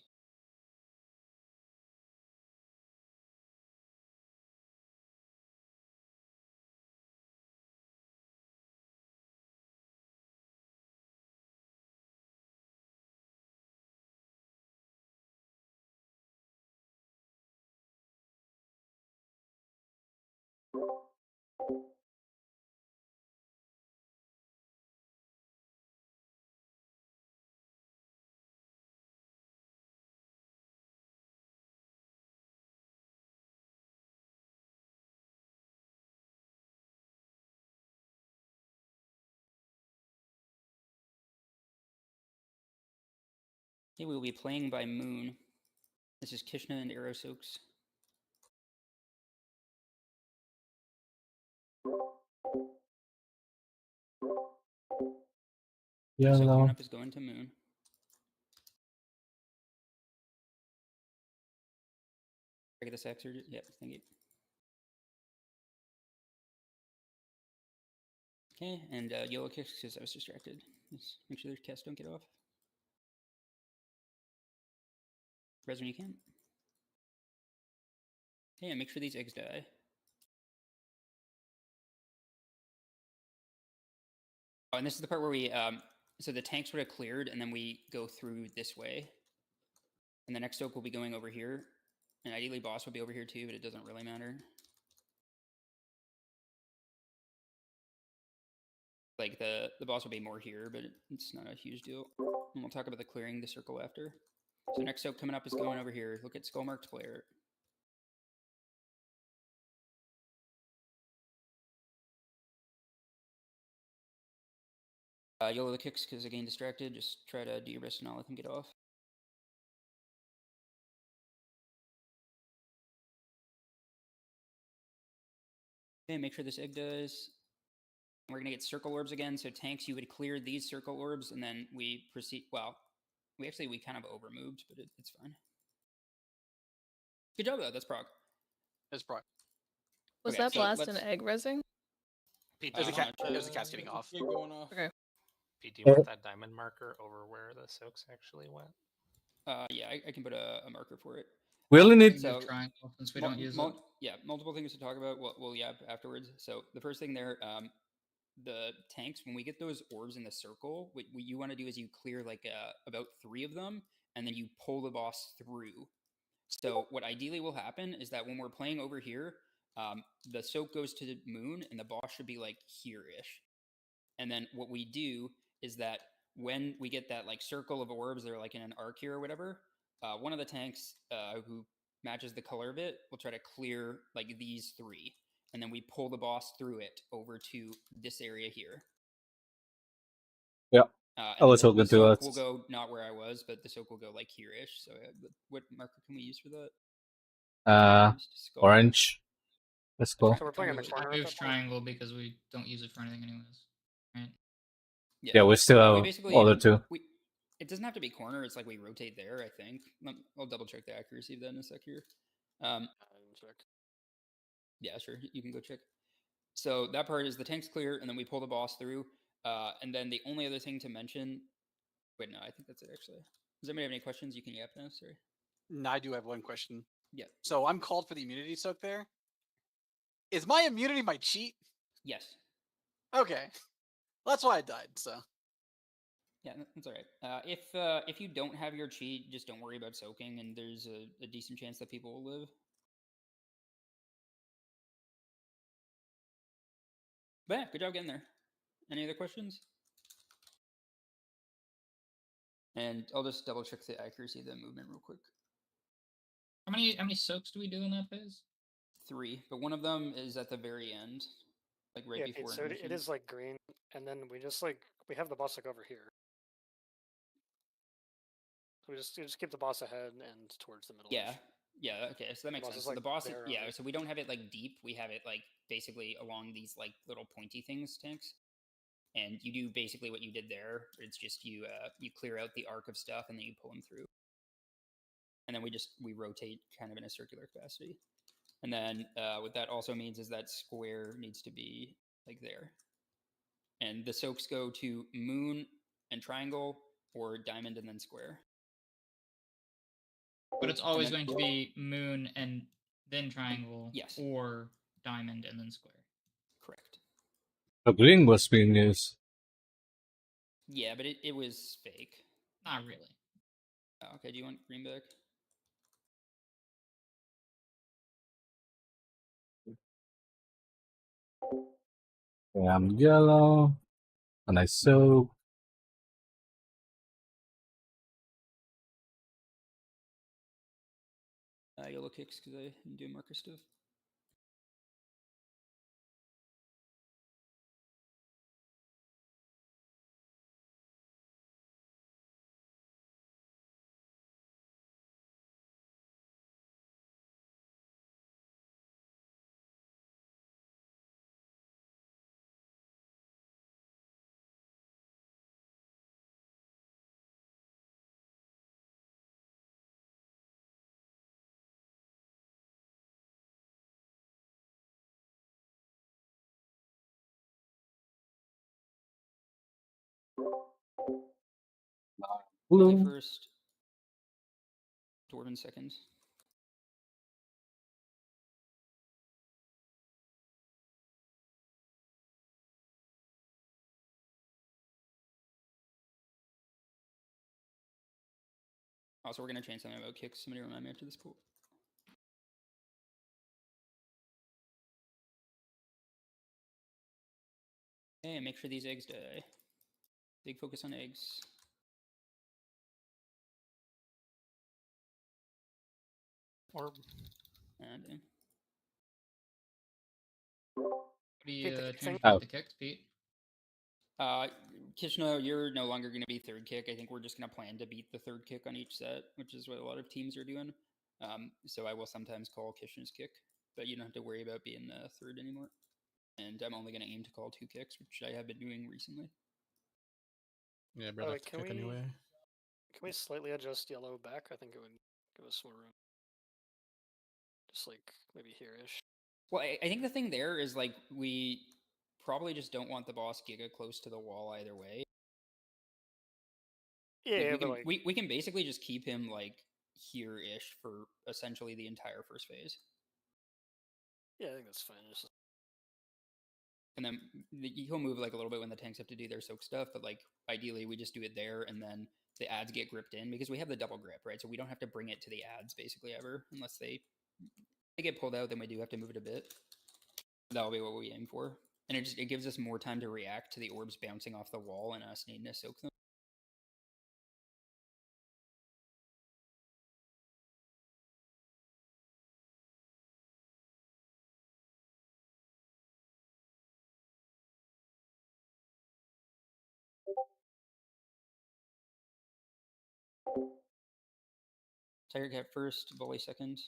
Okay, we will be playing by moon. This is Kishna and Arrow Soaks. So coming Yellow. up is going to moon. I get this X or yeah, thank you. Okay, and yellow kicks because I was distracted. Just make sure their casts don't get off. Res when you can. Okay, and make sure these eggs die. Oh, and this is the part where we, so the tanks would have cleared, and then we go through this way. And the next soak will be going over here. And ideally boss will be over here too, but it doesn't really matter. Like the boss will be more here, but it's not a huge deal. And we'll talk about the clearing the circle after. So next soak coming up is going over here. Look at skull marked player. Yellow the kicks because again distracted. Just try to do your best and not let them get off. Okay, make sure this egg dies. We're gonna get circle orbs again. So tanks, you would clear these circle orbs, and then we proceed. Well, we kind of overmoved, but it's fine. Good job though. That's prog. That's prog. Was Okay, that so blast let's- an egg resing? Pete, There's a do you cat. want- There's a cascading off. Going off. Okay. Pete, do you want that diamond marker over where the soaks actually went? Yeah, I can put a marker for it. We only need. So triangle since we mul- don't use mul- it. Yeah, multiple things to talk about. We'll afterwards. So the first thing there, the tanks, when we get those orbs in the circle, what you want to do is you clear like about 3 of them, and then you pull the boss through. So what ideally will happen is that when we're playing over here, the soak goes to the moon, and the boss should be like here-ish. And then what we do is that when we get that like circle of orbs, they're like in an arc here or whatever, one of the tanks who matches the color of it will try to clear like these 3, and then we pull the boss through it over to this area here. Yeah. And I was the hoping to. soak will go not where I was, but the soak will go like here-ish. So what marker can we use for that? Orange. Let's go. So we're playing in the corner. Moves triangle because we don't use it for anything anyways. Right? Yeah, we still have basically- other 2. It doesn't have to be corner. It's like we rotate there, I think. I'll double check the accuracy of that in a sec here. Check. Yeah, sure. You can go check. So that part is the tank's clear, and then we pull the boss through. And then the only other thing to mention... Wait, no, I think that's it, actually. Does anybody have any questions? You can yap now, sorry. No, I do have one question. Yeah. So I'm called for the immunity soak there. Is my immunity my cheat? Yes. Okay. Well, that's why I died, so. Yeah, that's all right. If you don't have your cheat, just don't worry about soaking, and there's a decent chance that people will live. But yeah, good job getting there. Any other questions? And I'll just double check the accuracy of the movement real quick. How many soaks do we do in that phase? 3, but one of them is at the very end, like right Yeah, before. so it intermission. is like green, and then we just like we have the boss like over here. So we just keep the boss ahead and towards the middle. Yeah. Yeah, okay, so that makes boss sense. is, So like, the boss, there yeah, already. so we don't have it like deep. We have it like basically along these like little pointy things, tanks. And you do basically what you did there. It's just you clear out the arc of stuff and then you pull them through. And then we rotate kind of in a circular capacity. And then what that also means is that square needs to be like there. And the soaks go to moon and triangle, or diamond and then square. But it's always then- going to be moon and then triangle. Yes. Or diamond and then square. Correct. The green was being used. Yeah, but it was fake. Not really. Oh, okay, do you want green back? Yeah, I'm yellow. And I soak. Yellow kicks because I didn't do marker stuff. Blue. First, Dwarven second. Also, we're going to change something about kicks. Somebody remind me after this pool. Hey, make sure these eggs die. Big focus on eggs. Orb. And What do you Pete, the kick change thing? with the kicks, Pete? Kishna, you're no longer going to be third kick. I think we're just going to plan to beat the third kick on each set, which is what a lot of teams are doing. So I will sometimes call Kishna's kick, but you don't have to worry about being third anymore. and I'm only going to aim to call 2 kicks, which I have been doing recently. Yeah, Oh, wait, can we slightly adjust yellow back? I think it would give us more room. Just like maybe here-ish. Well, I think the thing there is like we probably just don't want the boss giga close to the wall either way. Yeah, like, but like we can basically just keep him like here-ish for essentially the entire first phase. Yeah, I think that's fine. Just... And then he'll move like a little bit when the tanks have to do their soak stuff, but like ideally we just do it there, and then the ads get gripped in because we have the double grip, right? So we don't have to bring it to the ads basically ever, unless they get pulled out. Then we do have to move it a bit. That'll be what we aim for, and it gives us more time to react to the orbs bouncing off the wall and us needing to soak them. Tiger Cat first, Volley second.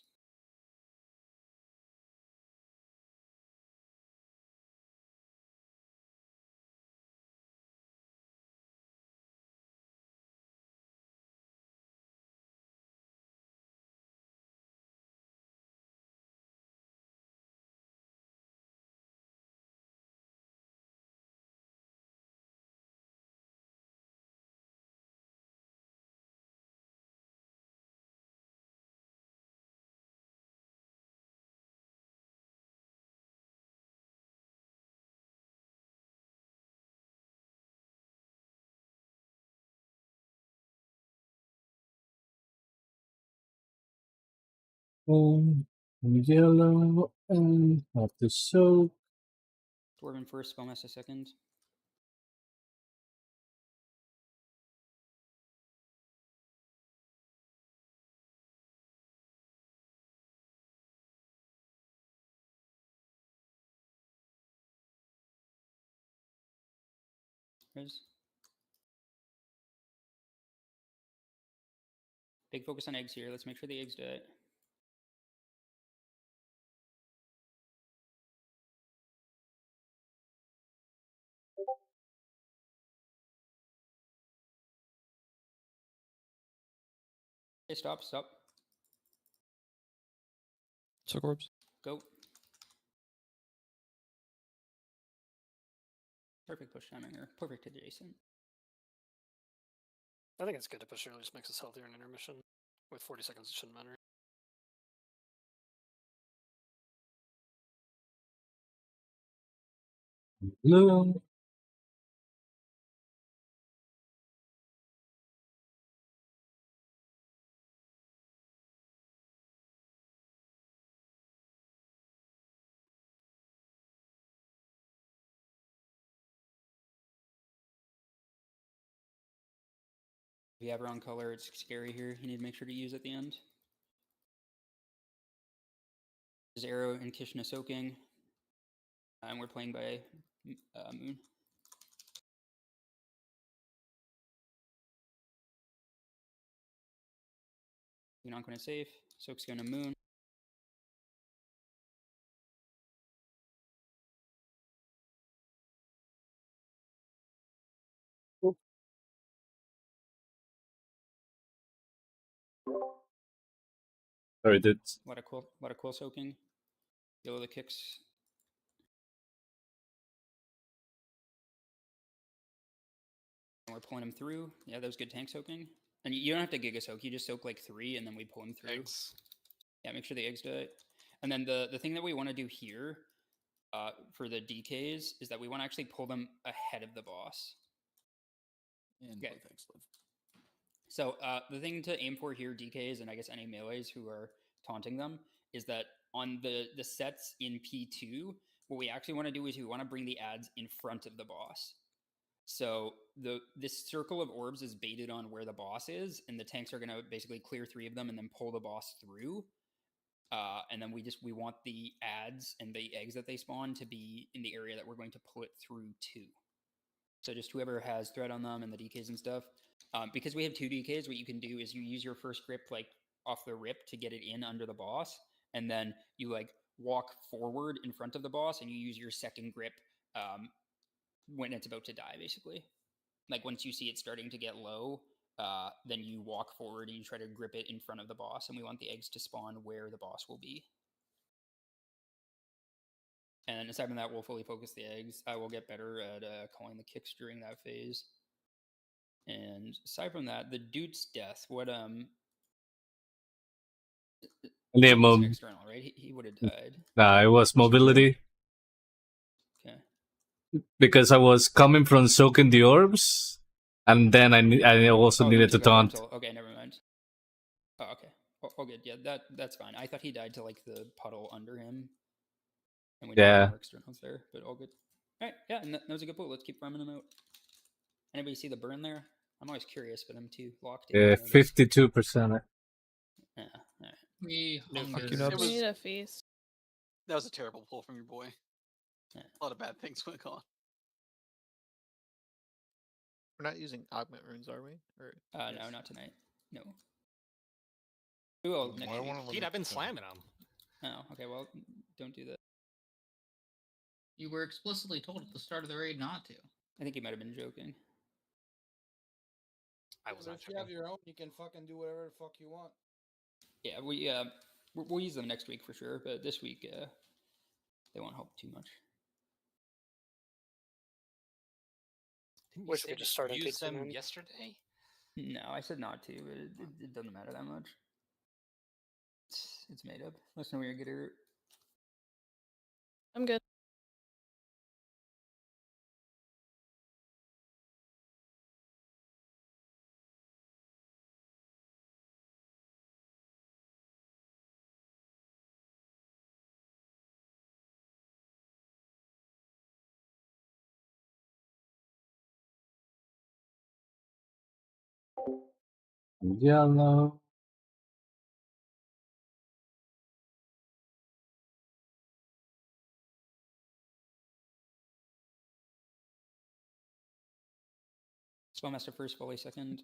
Yellow and have to soak. Dwarven first, Spellmaster second. Riz. Big focus on eggs here. Let's make sure the eggs do it. Okay, stop. Soak orbs. Go. Perfect push timing here. Perfect adjacent. I think it's good to push early. Just makes us healthier in intermission. With 40 seconds, it shouldn't matter. Blue. If you have wrong color, it's scary here. You need to make sure to use at the end. There's Arrow and Kishna soaking. And we're playing by Moon. You're not going to safe. Soak's going to Moon. Sorry, did A lot of cool soaking. Yellow the kicks. And we're pulling him through. Yeah, that was good tank soaking. And you don't have to giga soak. You just soak like 3, and then we pull him through. Eggs. Yeah, make sure the eggs do it. And then the thing that we want to do here for the DKs is that we want to actually pull them ahead of the boss. And okay. thanks, Liv. So the thing to aim for here, DKs, and I guess any melees who are taunting them, is that on the sets in P2, what we actually want to do is we want to bring the ads in front of the boss. So this circle of orbs is baited on where the boss is, and the tanks are going to basically clear 3 of them and then pull the boss through. And then we want the ads and the eggs that they spawn to be in the area that we're going to pull it through to. So just whoever has threat on them and the DKs and stuff. Because we have 2 DKs, what you can do is you use your first grip like off the rip to get it in under the boss, and then you like walk forward in front of the boss, and you use your second grip when it's about to die, basically. Like once you see it starting to get low, then you walk forward and you try to grip it in front of the boss, and we want the eggs to spawn where the boss will be. And aside from that, we'll fully focus the eggs. I will get better at calling the kicks during that phase. And aside from that, the dude's death. What Yeah, it wasn't external, right? He would have died. Nah, it was mobility. Okay. Because I was coming from soaking the orbs, and then I also needed to taunt. Okay, never mind. Oh, okay. All good. Yeah, that's fine. I thought he died to like the puddle under him. And we Yeah. more externals there, but all good. All right, yeah, and that was a good pull. Let's keep farming them out. Anybody see the burn there? I'm always curious, but I'm too locked in. Yeah, 52%. Yeah, all right. We We need a feast. That was a terrible pull from your boy. Yeah. A lot of bad things went on. We're not using augment runes, are we? Or No, not tonight. No. We will next week. Pete, I've been slamming them. Oh, okay. Well, don't do that. You were explicitly told at the start of the raid not to. I think he might have been joking. I was not If you have your own, you can fucking do whatever the fuck you want. Yeah, we'll use them next week for sure, but this week they won't help too much. Didn't you Wish say we could just that start you on used them K2. yesterday? No, I said not to, but it doesn't matter that much. It's made up. Let us know when you're good. I'm good. Yellow. Spellmaster first, volley second.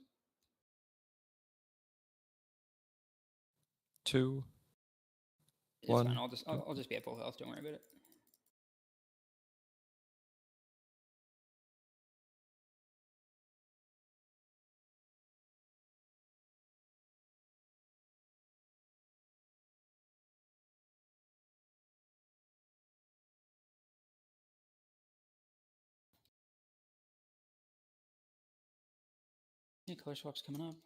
2. It's 1. fine. I'll just be at full health. Don't worry about it. Yeah, color swap's coming up.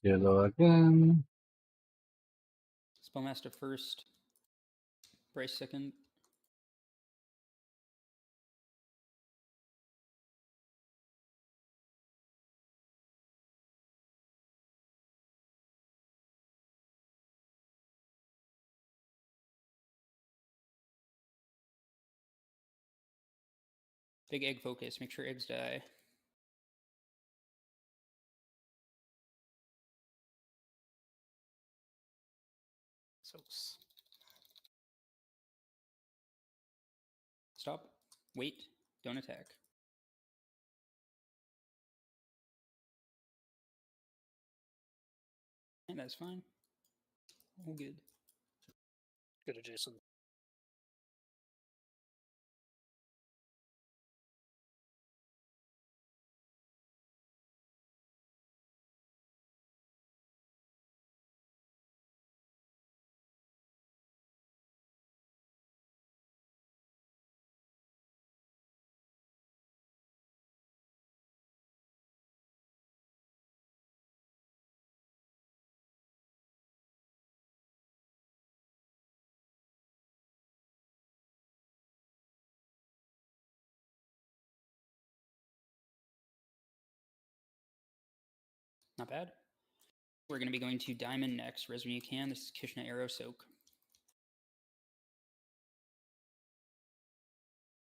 Yellow again. Spellmaster first. Bryce second. Big egg focus. Make sure eggs die. Stop. Wait. Don't attack. And that's fine. All good. Good to Jason. Not bad. We're going to be going to Diamond next. Res when you can. This is Kishna Arrow Soak.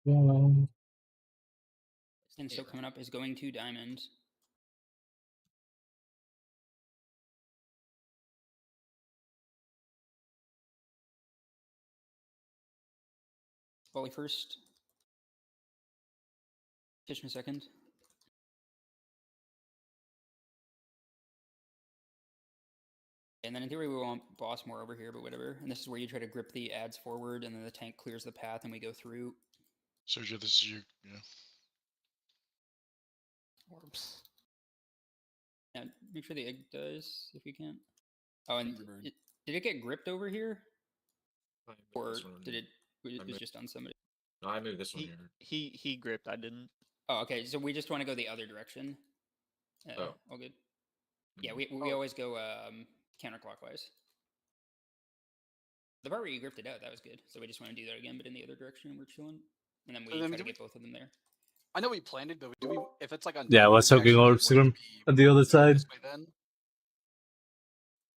Yellow. And Soak coming up is going to Diamond. Volley first. Kishna second. And then in theory we want boss more over here, but whatever. And this is where you try to grip the ads forward, and then the tank clears the path, and we go through. Sergio, this is you. Yeah. Orbs. Yeah, make sure the egg dies if you can. Oh, and did it get gripped over here? Or did it was just on somebody? No, I moved this one here. He gripped, I didn't. Oh, okay. So we just want to go the other direction. Oh. All good. Yeah, we always go counterclockwise. The part where you gripped it out, that was good. So we just want to do that again, but in the other direction, we're chilling. And then we try to get both of them there. I know we planned it, but do we? If it's like on. Yeah, I was soaking orbs from on the other side. Then.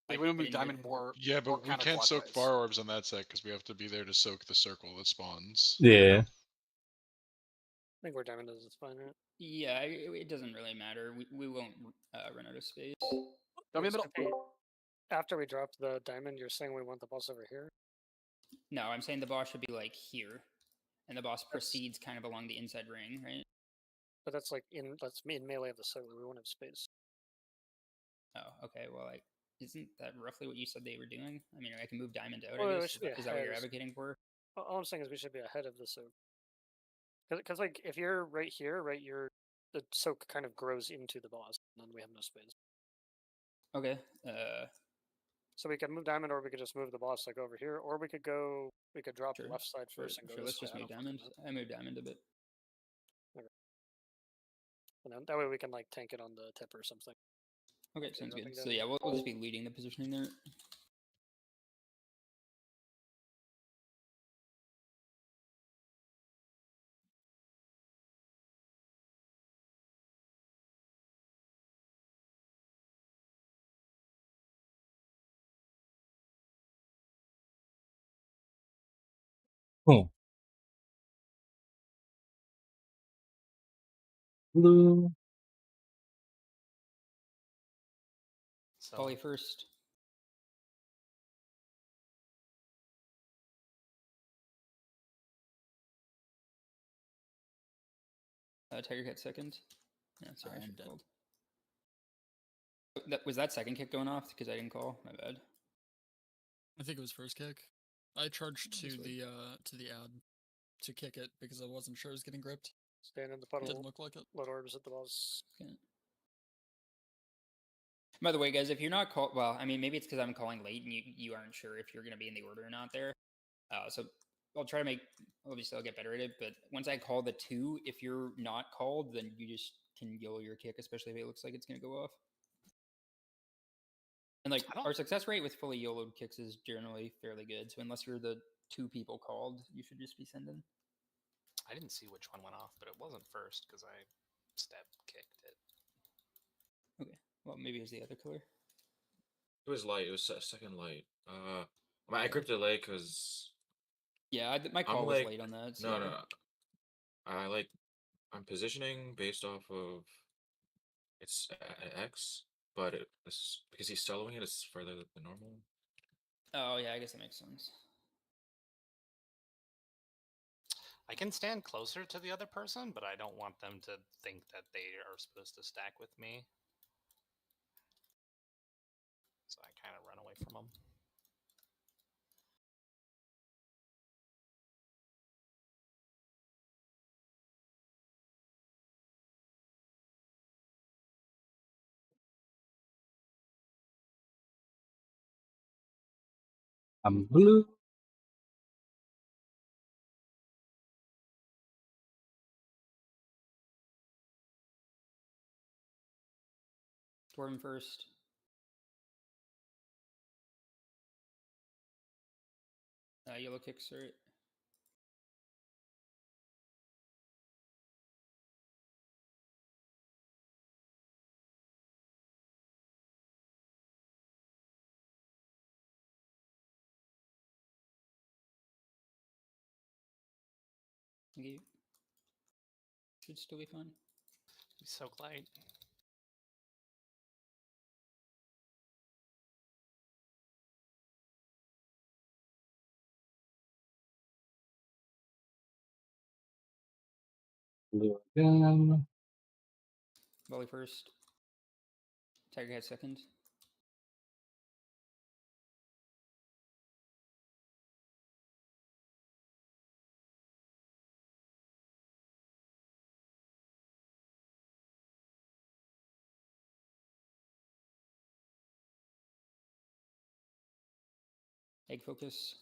Like, we don't move diamond more. Yeah, more but we can't soak far orbs on that set because we have to be there to soak the circle that spawns. Yeah. I think where diamond does it's fine, right? Yeah, it doesn't really matter. We won't run out of space. After we drop the diamond, you're saying we want the boss over here? No, I'm saying the boss should be like here, and the boss proceeds kind of along the inside ring, right? But that's like that's in melee of the circle. We won't have space. Oh, okay. Well, isn't that roughly what you said they were doing? I mean, I can move diamond out. Well, I guess. Is that what you're advocating for? All I'm saying is we should be ahead of the soak. Because like if you're right here, right, the soak kind of grows into the boss, and then we have no space. Okay. So we could move diamond, or we could just move the boss like over here, or we could drop the left side first and go. Sure, let's just move diamond. I moved diamond a bit. Okay. And then that way we can like tank it on the tip or something. Okay, sounds good. So yeah, we'll just be leading the positioning there. Oh. Blue. Volley first. Tiger Cat second. Yeah, sorry, I should have called. Was that second kick going off? Because I didn't call. My bad. I think it was first kick. I charged to the ad to kick it because I wasn't sure it was getting gripped. Stand in the puddle. Didn't look like it. Load orbs at the boss. Okay. By the way, guys, if you're not called, well, I mean, maybe it's because I'm calling late and you aren't sure if you're going to be in the order or not there. So I'll try to make, obviously I'll get better at it, but once I call the 2, if you're not called, then you just can YOLO your kick, especially if it looks like it's going to go off. And like our success rate with fully YOLO'd kicks is generally fairly good. So unless you're the 2 people called, you should just be sending. I didn't see which one went off, but it wasn't first because I step kicked it. Okay. Well, maybe it was the other killer. It was light. It was second light. I gripped it late because. Yeah, my call was late on that. So. No. I'm positioning based off of it's X, but it's because he's soloing it. It's further than normal. Oh yeah, I guess that makes sense. I can stand closer to the other person, but I don't want them to think that they are supposed to stack with me. So I kind of run away from them. I'm blue. Storm first. Yellow kicks, right? Thank you. Should still be fine. So light. Blue again. Volley first. Tiger Cat second. Egg focus.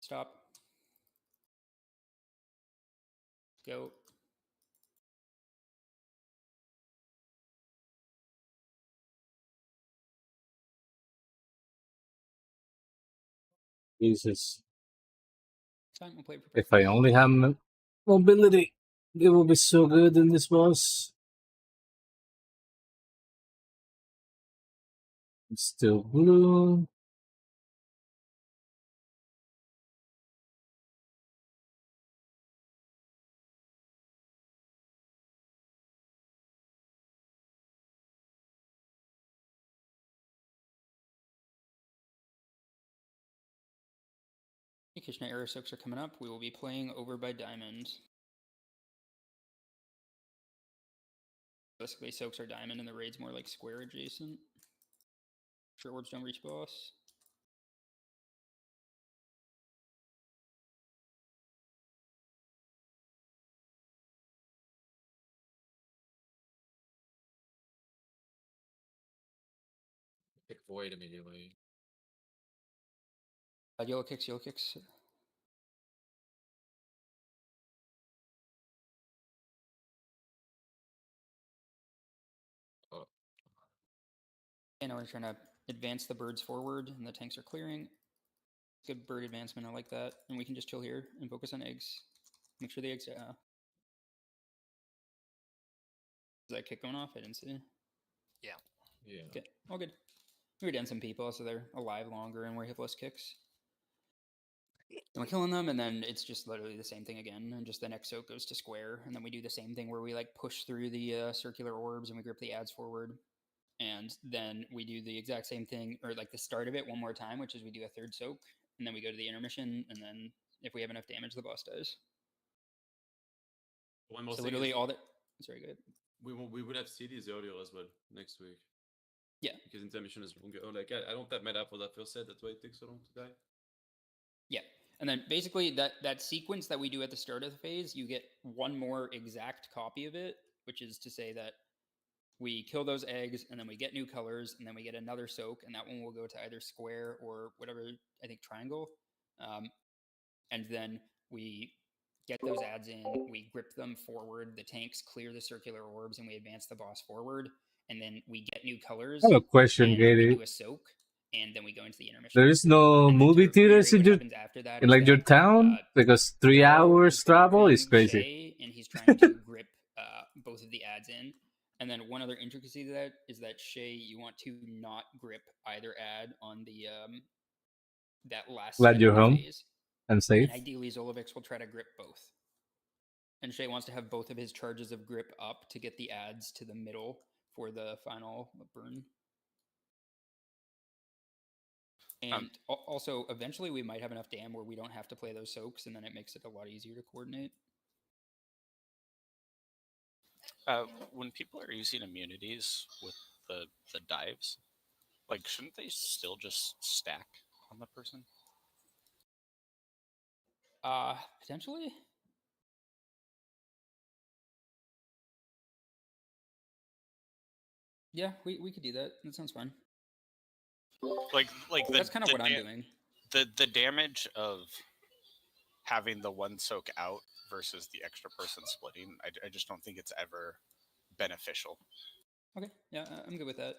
Stop. Go. Jesus. Fine, we'll play If I only have mobility, it will be so good in this boss. It's still blue. Kitchener Arrow Soaks are coming up. We will be playing over by diamond. Basically, soaks are diamond and the raid's more like square adjacent. Sure, orbs don't reach boss. Pick void immediately. Yellow kicks, yellow kicks. Oh. And now we're trying to advance the birds forward, and the tanks are clearing. Good bird advancement, I like that. And we can just chill here and focus on eggs. Make sure the eggs. Is that kick going off? I didn't see. Yeah. Yeah. Okay, all good. We were down some people, so they're alive longer, and we have less kicks. And we're killing them, and then it's just literally the same thing again, and just the next soak goes to square, and then we do the same thing where we like push through the circular orbs and we grip the ads forward, and then we do the exact same thing, or like the start of it one more time, which is we do a third soak, and then we go to the intermission, and then if we have enough damage, the boss dies. One more So thing literally is all that. Sorry, good. we would have CDs earlier as well next week. Yeah. Because intermission is longer. Oh, like I don't have meta for that first set. That's why it takes so long to die. Yeah. And then basically that sequence that we do at the start of the phase, you get one more exact copy of it, which is to say that we kill those eggs and then we get new colors and then we get another soak, and that one will go to either square or whatever, I think triangle. And then we get those ads in, we grip them forward, the tanks clear the circular orbs, and we advance the boss forward. And then we get new colors. I have a question, and we Gady. do a soak, and then we go into the intermission. There is no And then movie to theaters in reiterate what your happens after that in is like your that, town because 3 Joe hours is travel is gripping crazy. Shay, and he's trying to grip both of the ads in. And then one other intricacy to that is that Shay, you want to not grip either ad on the that last Glad step you're of the home phase. and safe. And ideally, Zolovix will try to grip both. And Shay wants to have both of his charges of grip up to get the ads to the middle for the final burn. And also, eventually, we might have enough dam where we don't have to play those soaks, and then it makes it a lot easier to coordinate. When people are using immunities with the dives, like shouldn't they still just stack on the person? Potentially. Yeah, we could do that. That sounds fun. Like that's kind of what I'm doing. The damage of having the one soak out versus the extra person splitting, I just don't think it's ever beneficial. Okay, yeah, I'm good with that.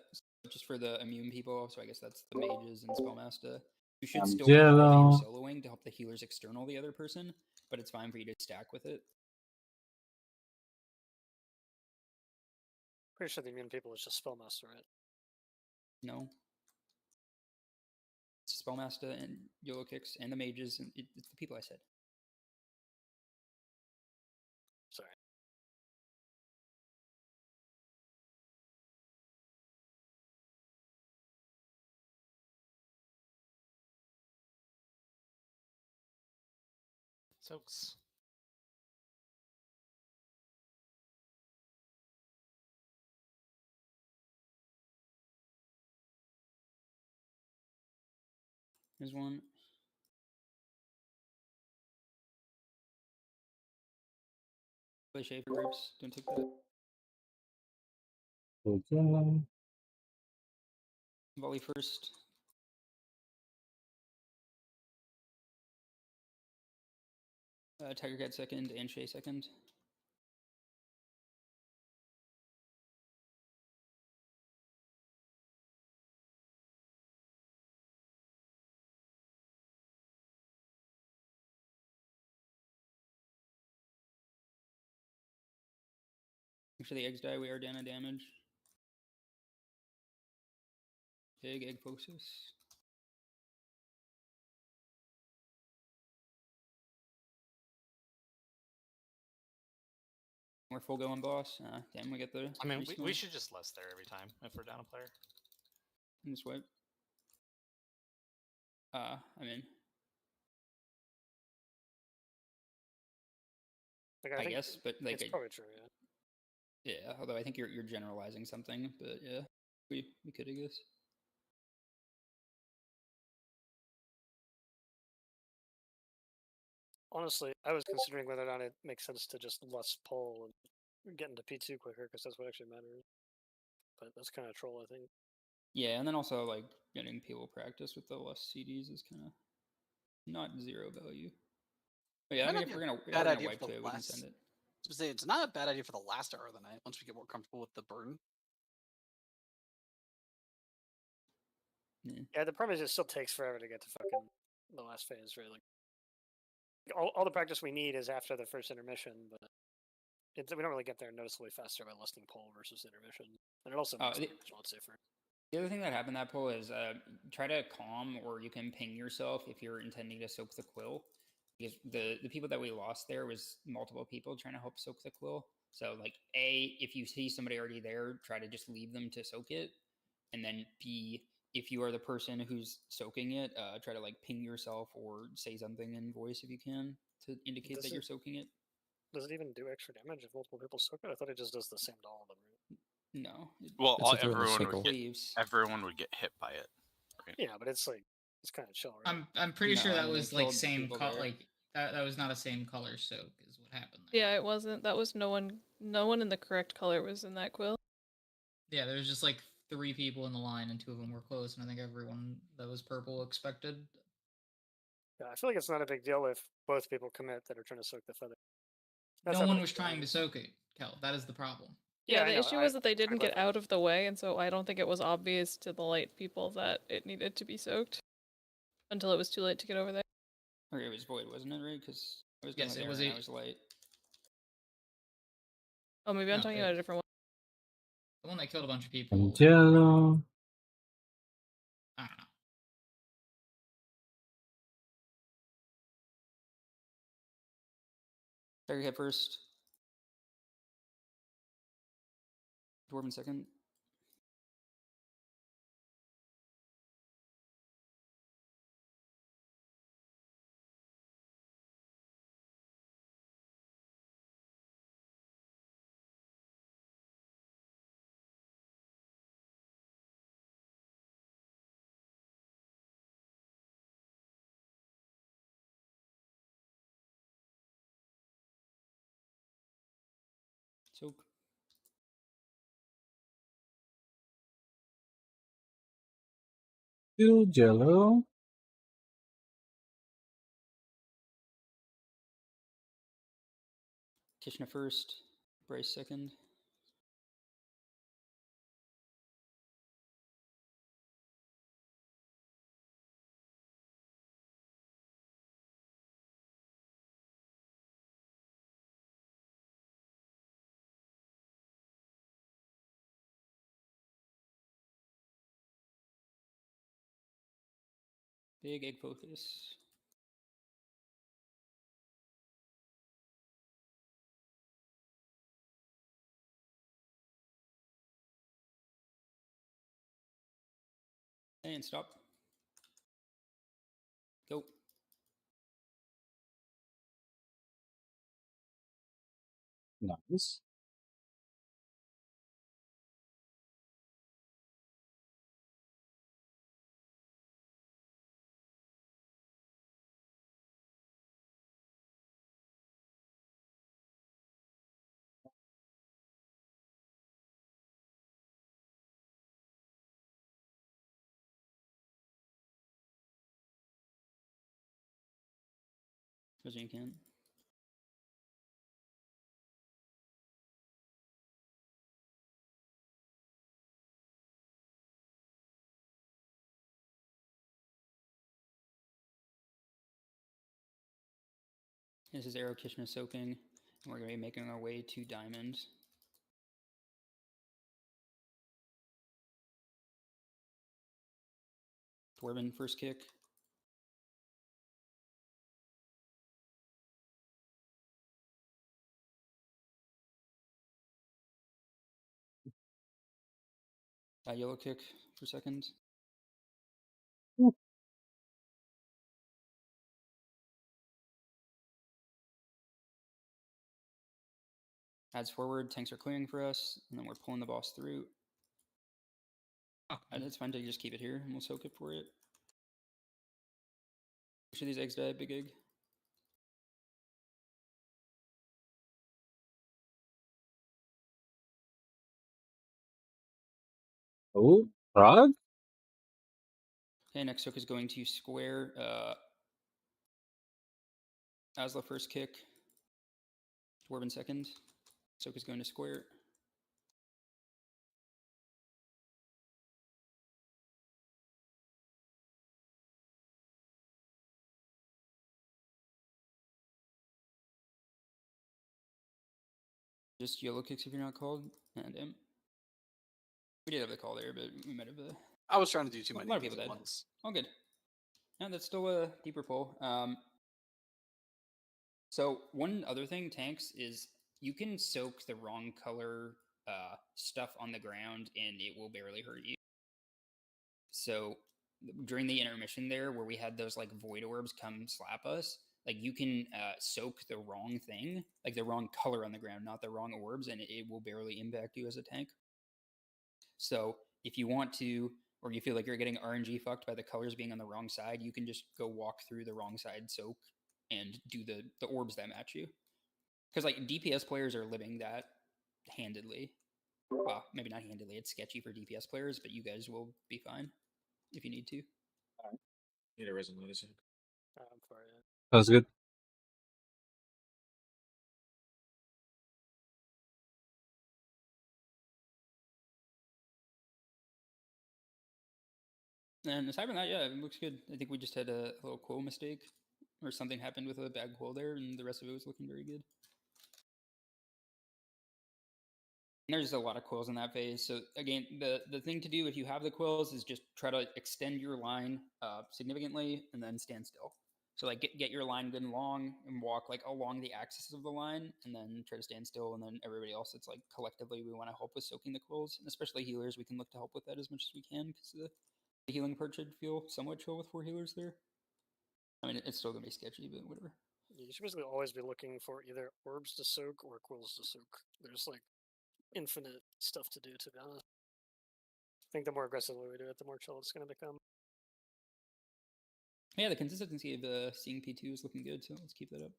Just for the immune people, so I guess that's the mages and spellmaster. You should still be able that you're soloing to help the healers external the other person, but it's fine for you to stack with it. Pretty sure the immune people is just spellmaster, right? No. It's spellmaster and YOLO kicks and the mages, and it's the people I said. Sorry. Soaks. Here's one. Play Schaefer groups. Don't take that. Okay. Volley first. Tiger Cat second and Shay second. Make sure the eggs die. We are down on damage. Big egg focus. We're full go on boss. Damn, we get the. I mean, we should just less there every time if we're down a player. And swipe. I mean, Like, I think guess, but like, it's probably true. Yeah. yeah. Although I think you're generalizing something, but yeah, we could, I guess. Honestly, I was considering whether or not it makes sense to just less pull and get into P2 quicker, because that's what actually matters. But that's kind of troll, I think. Yeah, and then also like getting people practice with the less CDs is kind of not zero value. But yeah, I mean, if we're gonna wipe to it, we can send it. I was say it's not a bad idea for the last hour of the night once we get more comfortable with the burn. Yeah, the problem is it still takes forever to get to fucking the last phase, right? Like all the practice we need is after the first intermission, but we don't really get there noticeably faster by listing pull versus intermission, and it also makes the damage a lot safer. The other thing that happened that pull is try to calm, or you can ping yourself if you're intending to soak the quill. Because the people that we lost there was multiple people trying to help soak the quill. So like A, if you see somebody already there, try to just leave them to soak it. And then B, if you are the person who's soaking it, try to like ping yourself or say something in voice if you can to indicate that you're soaking it. Does it even do extra damage if multiple people soak it? I thought it just does the same to all of them, right? No. Well, everyone would get hit by it. Right? Yeah, but it's like it's kind of chill, right? I'm pretty sure that was like same color. Like that was not a same color soak is what happened there. Yeah, it wasn't. That was no one in the correct color was in that quill. Yeah, there was just like 3 people in the line, and 2 of them were close, and I think everyone that was purple expected. Yeah, I feel like it's not a big deal if both people commit that are trying to soak the feather. No one was trying to soak it, Kel. That is the problem. Yeah, the issue was that they didn't get out of the way, and so I don't think it was obvious to the light people that it needed to be soaked until it was too late to get over there. Or it was void, wasn't it? Right? Because I was yes, it was. I was light. Oh, maybe I'm talking about a different one. The one that killed a bunch of people. Jello. I don't know. Tiger Cat first. Dwarven second. Soak. Two Jello. Kishna first. Bryce second. Big egg focus. And stop. Go. Nice. As you can. This is Arrow Kitchen soaking, and we're going to be making our way to Diamond. Dwarven first kick. Yellow kick for second. Adds forward, tanks are clearing for us, and then we're pulling the boss through. And it's fine to just keep it here, and we'll soak it for it. Make sure these eggs die, big egg. Oh, Prague? Okay, next soak is going to square. Asla first kick. Dwarven second. Soak is going to square. Just yellow kicks if you're not called. And we did have the call there, but we might have. I was trying to do too a many lot of things people at died. once. All good. Yeah, that's still a deeper pull. So one other thing, tanks, is you can soak the wrong color stuff on the ground and it will barely hurt you. So during the intermission there, where we had those like void orbs come slap us, like you can soak the wrong thing, like the wrong color on the ground, not the wrong orbs, and it will barely impact you as a tank. So if you want to, or you feel like you're getting RNG fucked by the colors being on the wrong side, you can just go walk through the wrong side soak and do the orbs that match you. Because like DPS players are living that handedly. Well, maybe not handedly. It's sketchy for DPS players, but you guys will be fine if you need to. Need a resin medicine. I'm for it. That's good. And aside from that, yeah, it looks good. I think we just had a little quill mistake, or something happened with a bad quill there, and the rest of it was looking very good. And there's a lot of quills in that phase. So again, the thing to do if you have the quills is just try to extend your line significantly, and then stand still. So like get your line good and long, and walk like along the axis of the line, and then try to stand still. And then everybody else, it's like collectively we want to help with soaking the quills, and especially healers. We can look to help with that as much as we can, because the healing part should feel somewhat chill with 4 healers there. I mean, it's still gonna be sketchy, but whatever. You should basically always be looking for either orbs to soak or quills to soak. There's like infinite stuff to do, to be honest. I think the more aggressively we do it, the more chill it's going to become. Yeah, the consistency of seeing P2 is looking good, so let's keep that up.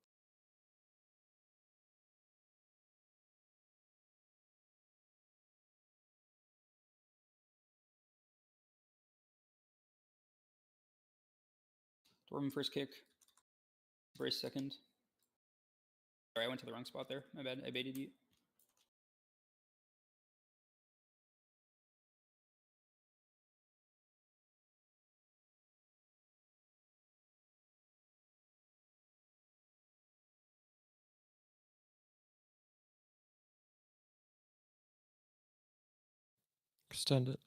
Dwarven first kick. Brace second. Sorry, I went to the wrong spot there. My bad. I baited you. Extend it.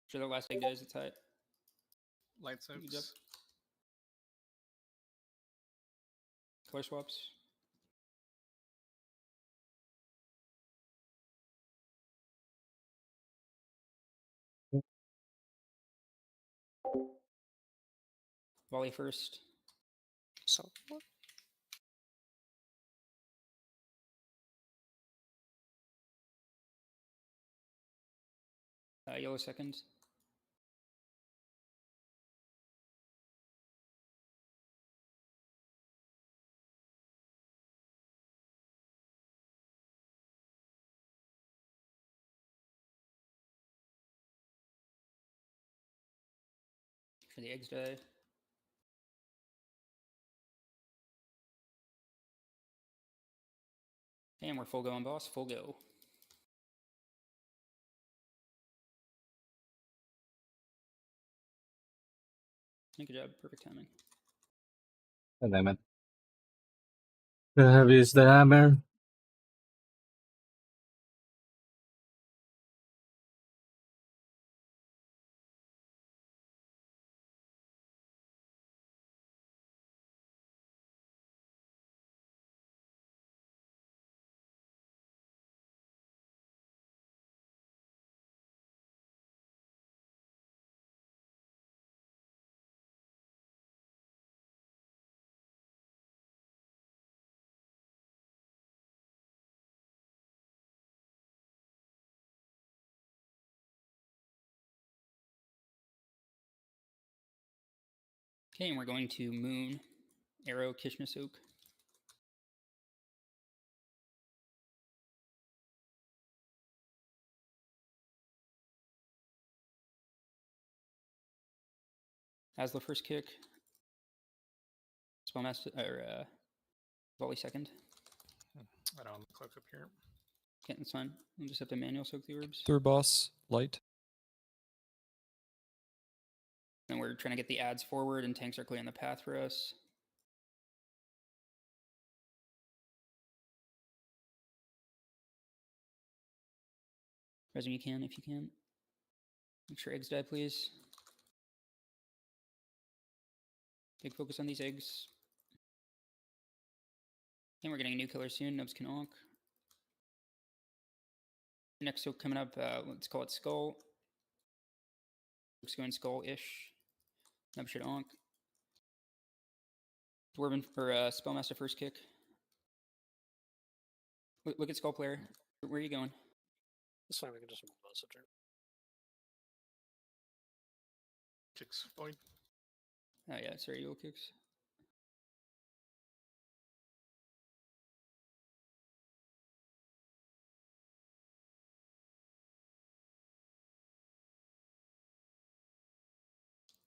Sure, the last egg dies. It's high. Light Good job. soaks. Color swaps. Volley first. So what? Yellow second. for the eggs die. And we're full go on boss, full go. Good job, perfect timing. And damn it. The heaviest the hammer. Okay, and we're going to Moon, Arrow, Kishmasuk. As the first kick. Spellmaster, or volley second. I don't click up here. Okay, that's fine. We'll just have to manual soak the orbs. Third boss, light. And we're trying to get the ads forward, and tanks are clearing the path for us. Res when you can, if you can. Make sure eggs die, please. Big focus on these eggs. And we're getting a new killer soon. Nubs can onk. Next soak coming up, let's call it Skull. Looks going Skull-ish. Nub should onk. Dwarven for Spellmaster first kick. Look at Skull player. Where are you going? It's fine, we can just move those up there. Kicks void. Oh yeah, sorry, you'll kicks.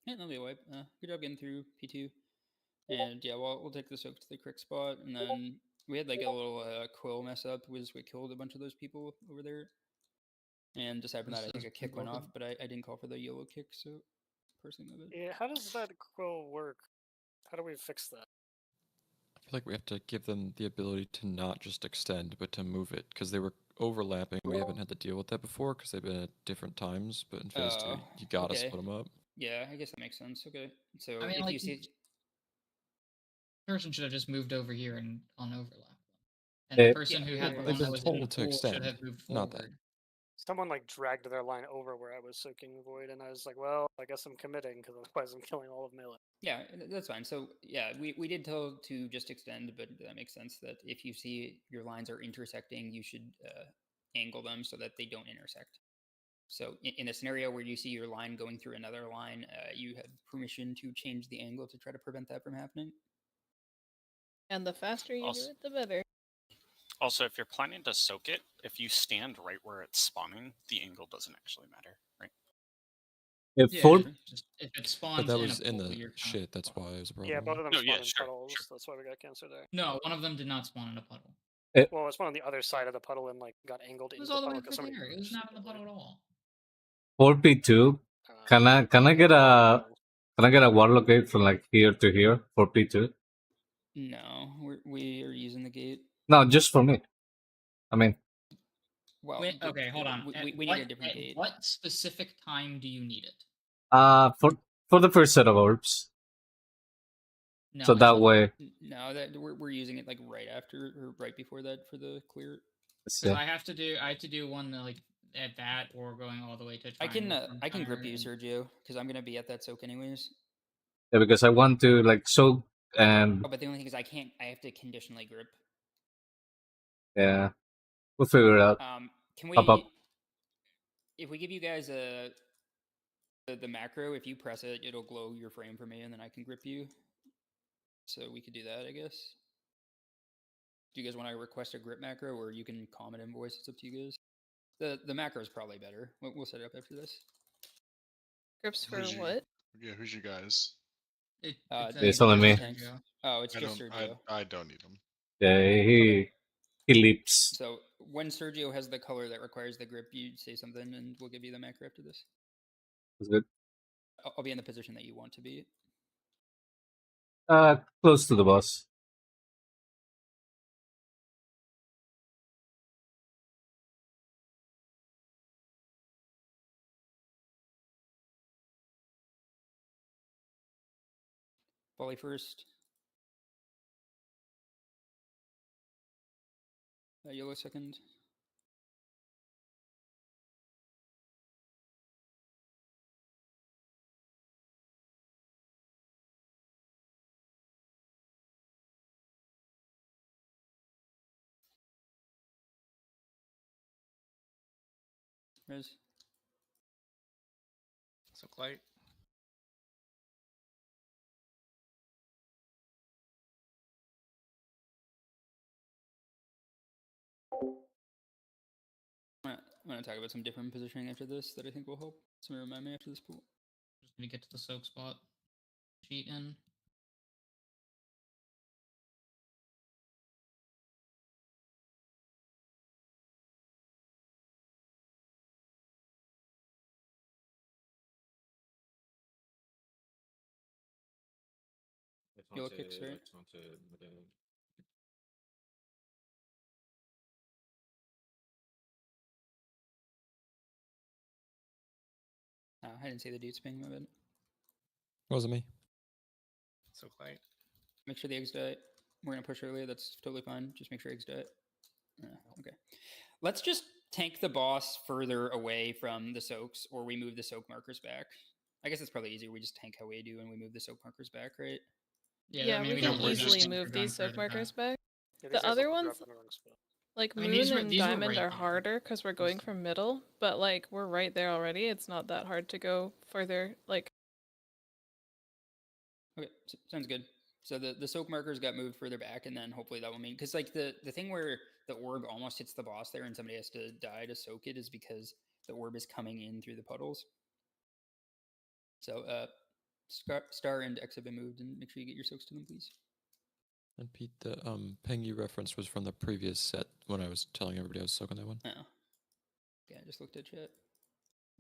Yeah, that'll be a wipe. Good job getting through P2. And yeah, we'll take the soak to the correct spot, and then we had like a little quill mess up, was we killed a bunch of those people over there. And aside from that, I think a kick went off, but I didn't call for the yellow kick, so personally my bad. Yeah, how does that quill work? How do we fix that? I feel like we have to give them the ability to not just extend, but to move it, because they were overlapping. We haven't had to deal with that before, because they've been at different times, but in phase 2, you gotta okay. split them up. Yeah, I guess that makes sense. Okay, so I mean, if like, you see, person should have just moved over here and unoverlapped them. And the person who had the They've one been that was in the told to pool should extend, have moved not forward. that. Someone like dragged their line over where I was soaking the void, and I was like, well, I guess I'm committing, because otherwise I'm killing all of melee. yeah, that's fine. So yeah, we did tell to just extend, but that makes sense that if you see your lines are intersecting, you should angle them so that they don't intersect. So in a scenario where you see your line going through another line, you have permission to change the angle to try to prevent that from happening. And the faster you Also- do it, the better. Also, if you're planning to soak it, if you stand right where it's spawning, the angle doesn't actually matter, right? If Yeah, four, just, if it spawns But that was in a in pool, the you're shit, that's why it was a problem. Yeah, both of them No, spawn yeah, in sure, puddles, that's why we got cancer there. No, one of them did not spawn in a puddle. Well, it spawned on the other side of the puddle and like got angled It into was the all the way puddle over because somebody there. It was not in the puddle at all. 4P2, can I get a warlock gate from like here to here? 4P2? No, we are using the gate. No, just for me. I mean, Well, Wait, okay, hold on. We need a different gate. What specific time do you need it? for the first set of orbs. No, So that way, No, that we're using it like right after or right before that for the clear. because I have to do one like at that or going all the way to. I can Triangle grip you, Frontier Sergio, because I'm gonna be at that soak anyways. yeah, because I want to like soak and Oh, but the only thing is I have to conditionally grip. yeah, we'll figure it out. Can we? Up, up. If we give you guys the macro, if you press it, it'll glow your frame for me, and then I can grip you. So we could do that, I guess. Do you guys want to request a grip macro, or you can comment invoice? It's up to you guys. The macro is probably better. We'll set it up after this. Grips for what? Yeah, who's you guys? It's only me. Oh, it's I just don't. Sergio. I don't need them. Yeah, he leaps. So when Sergio has the color that requires the grip, you say something, and we'll give you the macro after this. That's good. I'll be in the position that you want to be. Close to the boss. Volley first. Yellow second. Res. Soak light. I'm gonna talk about some different positioning after this that I think will help. So remind me after this pool. Just gonna get to the soak spot. Cheat in. Yellow kicks, right? I didn't see the dudes ping, my bad. Wasn't me. Soak light. Make sure the eggs die. We're gonna push earlier. That's totally fine. Just make sure eggs die. Okay. Let's just tank the boss further away from the soaks, or we move the soak markers back. I guess it's probably easier. We just tank how we do and we move the soak markers back, right? Yeah, we can easily move these soak markers back. Yeah, these The guys other will drop ones, in the wrong spot. like I mean, Moon these were- and these were Diamond, right are there. harder because we're going from middle, but like we're right there already. It's not that hard to go further. Like, Okay, sounds good. So the soak markers got moved further back, and then hopefully that will mean, because like the thing where the orb almost hits the boss there and somebody has to die to soak it is because the orb is coming in through the puddles. So Star and X have been moved, and make sure you get your soaks to them, please. And Pete, the ping you referenced was from the previous set when I was telling everybody I was soaking that one. Oh. Yeah, I just looked at chat.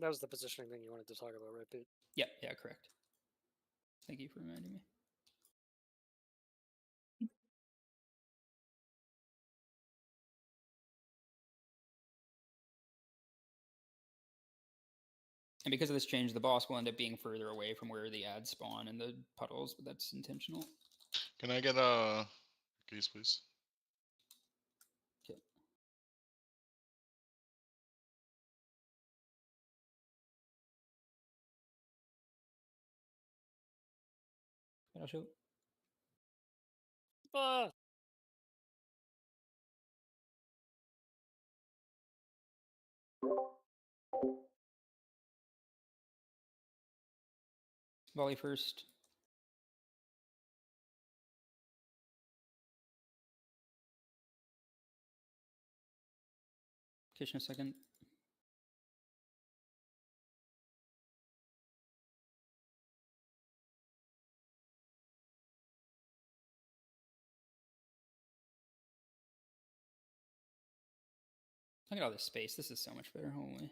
That was the positioning thing you wanted to talk about, right, Pete? Yeah, correct. Thank you for reminding me. And because of this change, the boss will end up being further away from where the ads spawn and the puddles, but that's intentional. Can I get a case, please? Okay. I'll show. Ah! Volley first. Kitchen second. Look at all this space. This is so much better. Holy.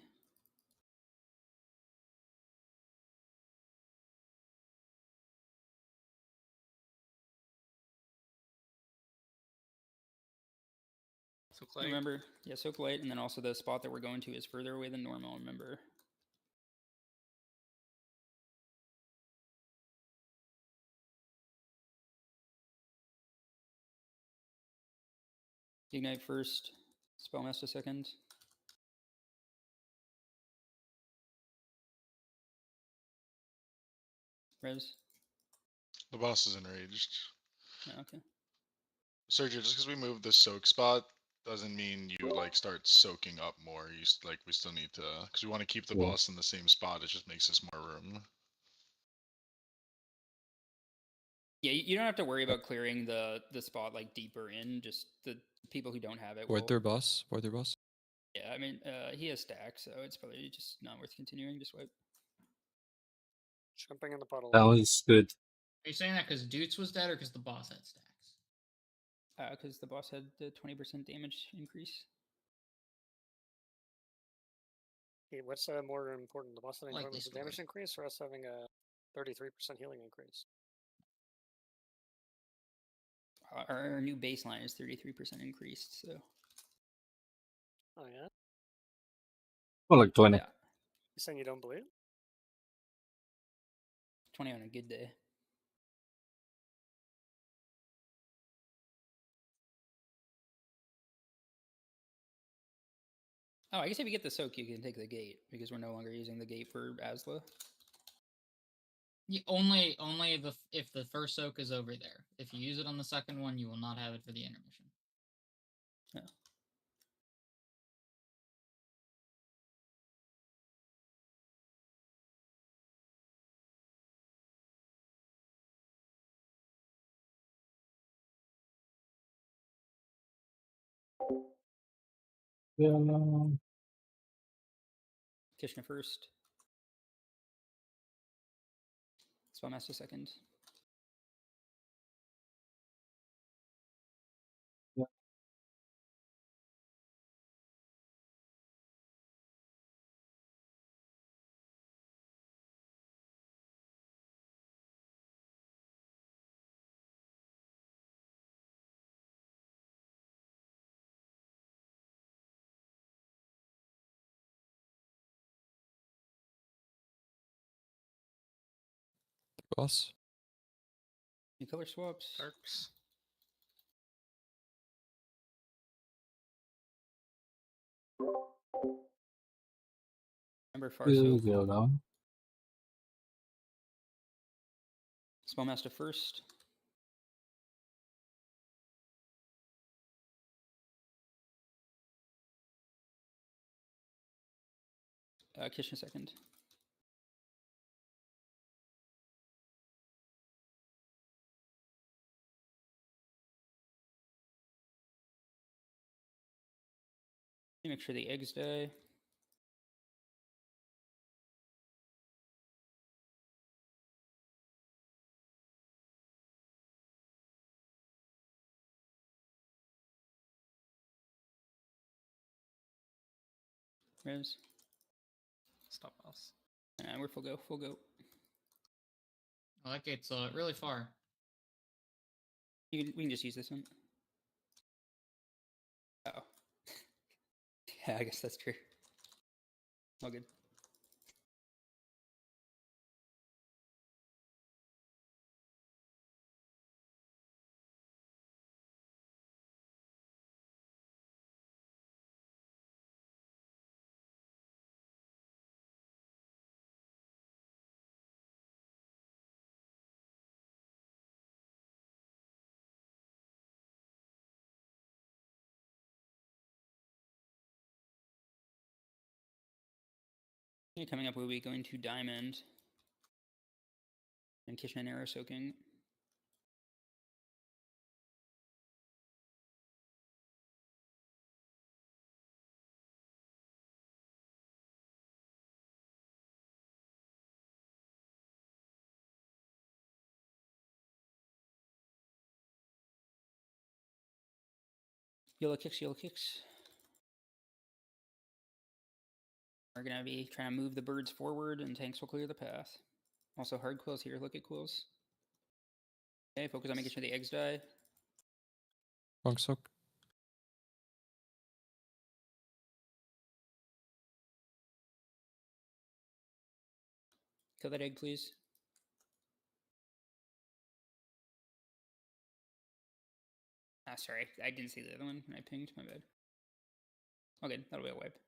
Soak light. Remember, yeah, soak light, and then also the spot that we're going to is further away than normal. Remember. Ignite first. Spellmaster second. Res. The boss is enraged. Yeah, okay. Sergio, just because we moved the soak spot doesn't mean you like start soaking up more. Like we still need to, because we want to keep the boss in the same spot. It just makes us more room. Yeah, you don't have to worry about clearing the spot like deeper in. Just the people who don't have it. Void their boss. Void their boss. Yeah, I mean, he has stacks, so it's probably just not worth continuing. Just wipe. Jumping in the puddle. That was good. Are you saying that because Doots was dead or because the boss had stacks? Because the boss had the 20% damage increase. What's more important, the boss having 20% damage increase or us having a 33% healing increase? Our new baseline is 33% increased, so. Oh, yeah? Well, like 20. Yeah, You saying you don't believe? 20 on a good day. Oh, I guess if you get the soak, you can take the gate, because we're no longer using the gate for Asla. Yeah, only if the first soak is over there. If you use it on the second one, you will not have it for the intermission. No. Yeah. Kishna first. Spellmaster second. Yeah. Boss. New color swaps. Darks. Remember far soak. Spellmaster first. Kishna second. Make sure the eggs die. Res. Stop mouse. And we're full go, full go. I like it's really far. We can just use this one. Oh. Yeah, I guess that's true. All good. Coming up, we'll be going to Diamond. And Kishna and Arrow soaking. Yellow kicks, yellow kicks. We're going to be trying to move the birds forward, and tanks will clear the path. Also, hard quills here. Look at quills. Okay, focus on making sure the eggs die. Wrong soak. Kill that egg, please. Ah, sorry. I didn't see the other one when I pinged. My bad. Okay, that'll be a wipe.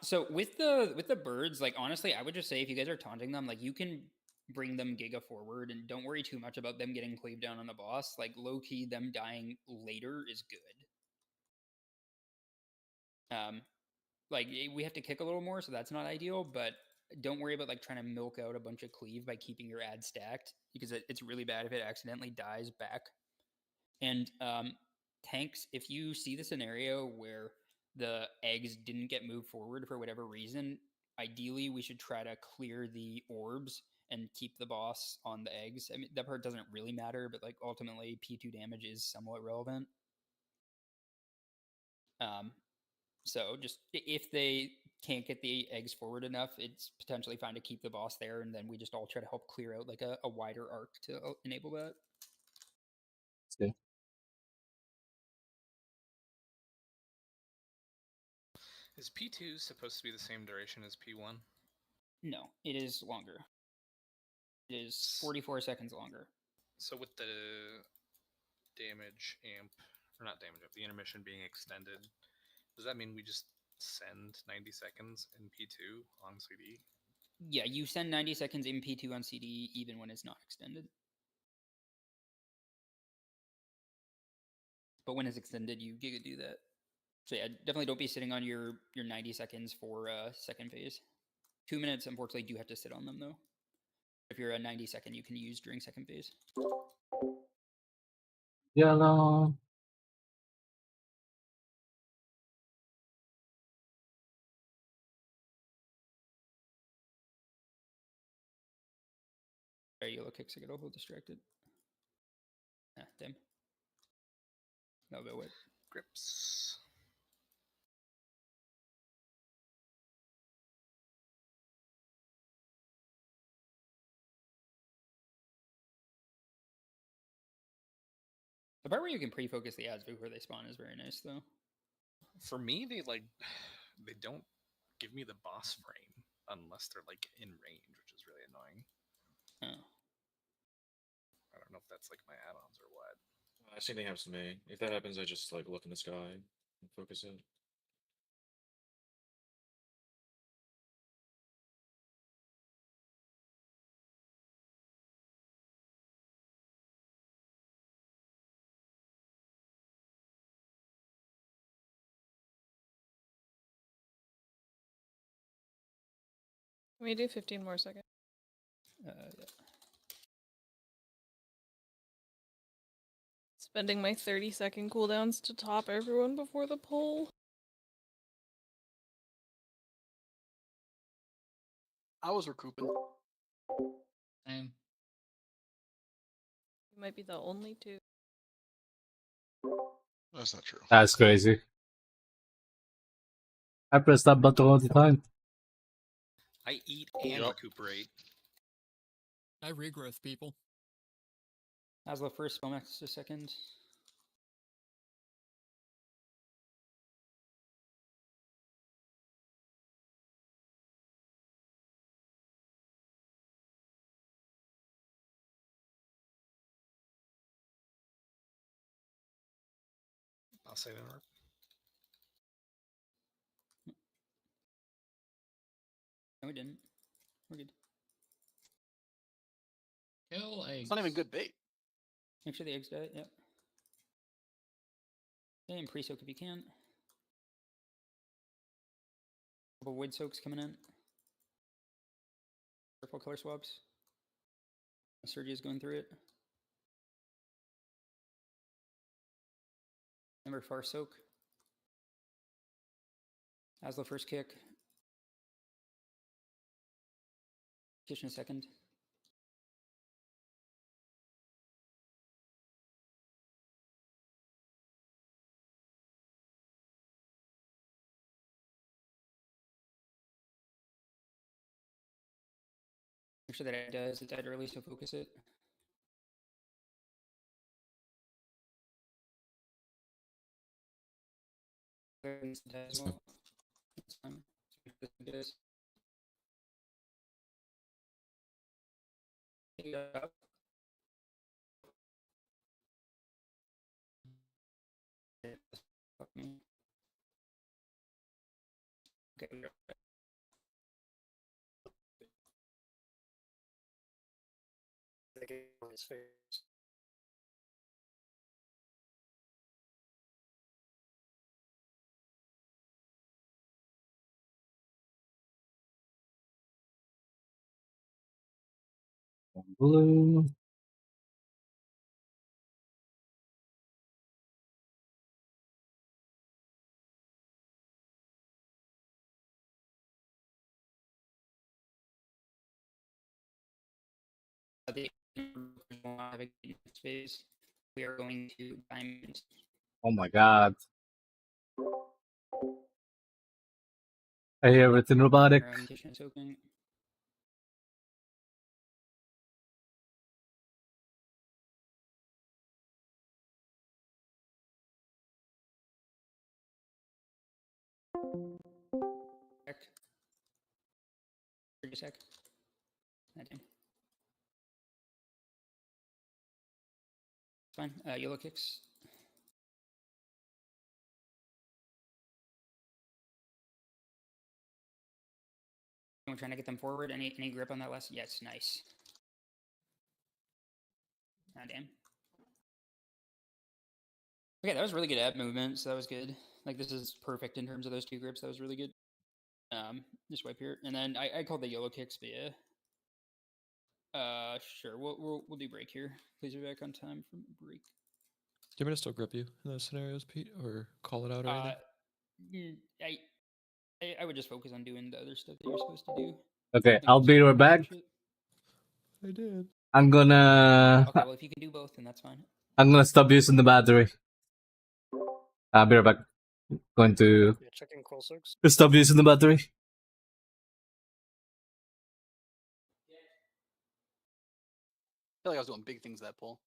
So with the birds, like, honestly, I would just say if you guys are taunting them, like, you can bring them Giga forward and don't worry too much about them getting cleaved down on the boss. Like, low-key, them dying later is good. Like, we have to kick a little more, so that's not ideal, but don't worry about, like, trying to milk out a bunch of cleave by keeping your ad stacked, because it's really bad if it accidentally dies back. And tanks, if you see the scenario where the eggs didn't get moved forward for whatever reason, ideally we should try to clear the orbs and keep the boss on the eggs. I mean, that part doesn't really matter, but like ultimately P2 damage is somewhat relevant. So just if they can't get the eggs forward enough, it's potentially fine to keep the boss there, and then we just all try to help clear out like a wider arc to enable that. Okay. Is P2 supposed to be the same duration as P1? No, it is longer. It is 44 seconds longer. So with the damage amp, or not damage amp, the intermission being extended, does that mean we just send 90 seconds in P2 on CD? Yeah, you send 90 seconds in P2 on CD even when it's not extended. But when it's extended, you giga do that. So yeah, definitely don't be sitting on your 90 seconds for second phase. 2 minutes, unfortunately, do have to sit on them though. If you're a 90 second, you can use during second phase. Yellow. Yellow kicks, I get a little distracted. Ah, damn. No, but wait. Grips. The part where you can pre-focus the ads before they spawn is very nice, though. For me, they don't give me the boss frame unless they're like in range, which is really annoying. Oh. I don't know if that's like my add-ons or what. Same thing happens to me. If that happens, I just like look in the sky and focus it. Can we do 15 more seconds? Yeah. Spending my 30-second cooldowns to top everyone before the poll. I was recouping. Same. You might be the only two. That's not true. That's crazy. I press that button all the time. I eat and recuperate. I regrowth people. Asla first, Spomax a second. I'll say that. No, we didn't. We're good. Kill eggs. It's not even good bait. Make sure the eggs die. Yep. And pre-soak if you can. Couple wood soaks coming in. Careful color swaps. Sergi is going through it. Remember far soak. Asla first kick. Kitchen second. Make sure that it does. It died early, so focus it. As well. That's fine. It is. Pick it up. Fuck me. Okay, we got it. The game on his face. Blue. The space. We are going to diamonds. Oh my god. I hear everything robotic. Kitchen soaking. Sec. For a sec. Damn. Fine. Yellow kicks. We're trying to get them forward. Any grip on that last? Yes, nice. Ah, damn. Okay, that was really good ab movement, so that was good. Like, this is perfect in terms of those two grips. That was really good. Just wipe here, and then I called the yellow kicks, but yeah. Sure. We'll do break here. Please be back on time for break. Do you want me to still grip you in those scenarios, Pete, or call it out or anything? I would just focus on doing the other stuff that you're supposed to do. Okay, I'll be right back. I did. I'm gonna. Okay, well, if you can do both, then that's fine. I'm gonna stop using the battery. I'll be right back. Going to checking coal soaks. stop using the battery. I feel like I was doing big things that pull.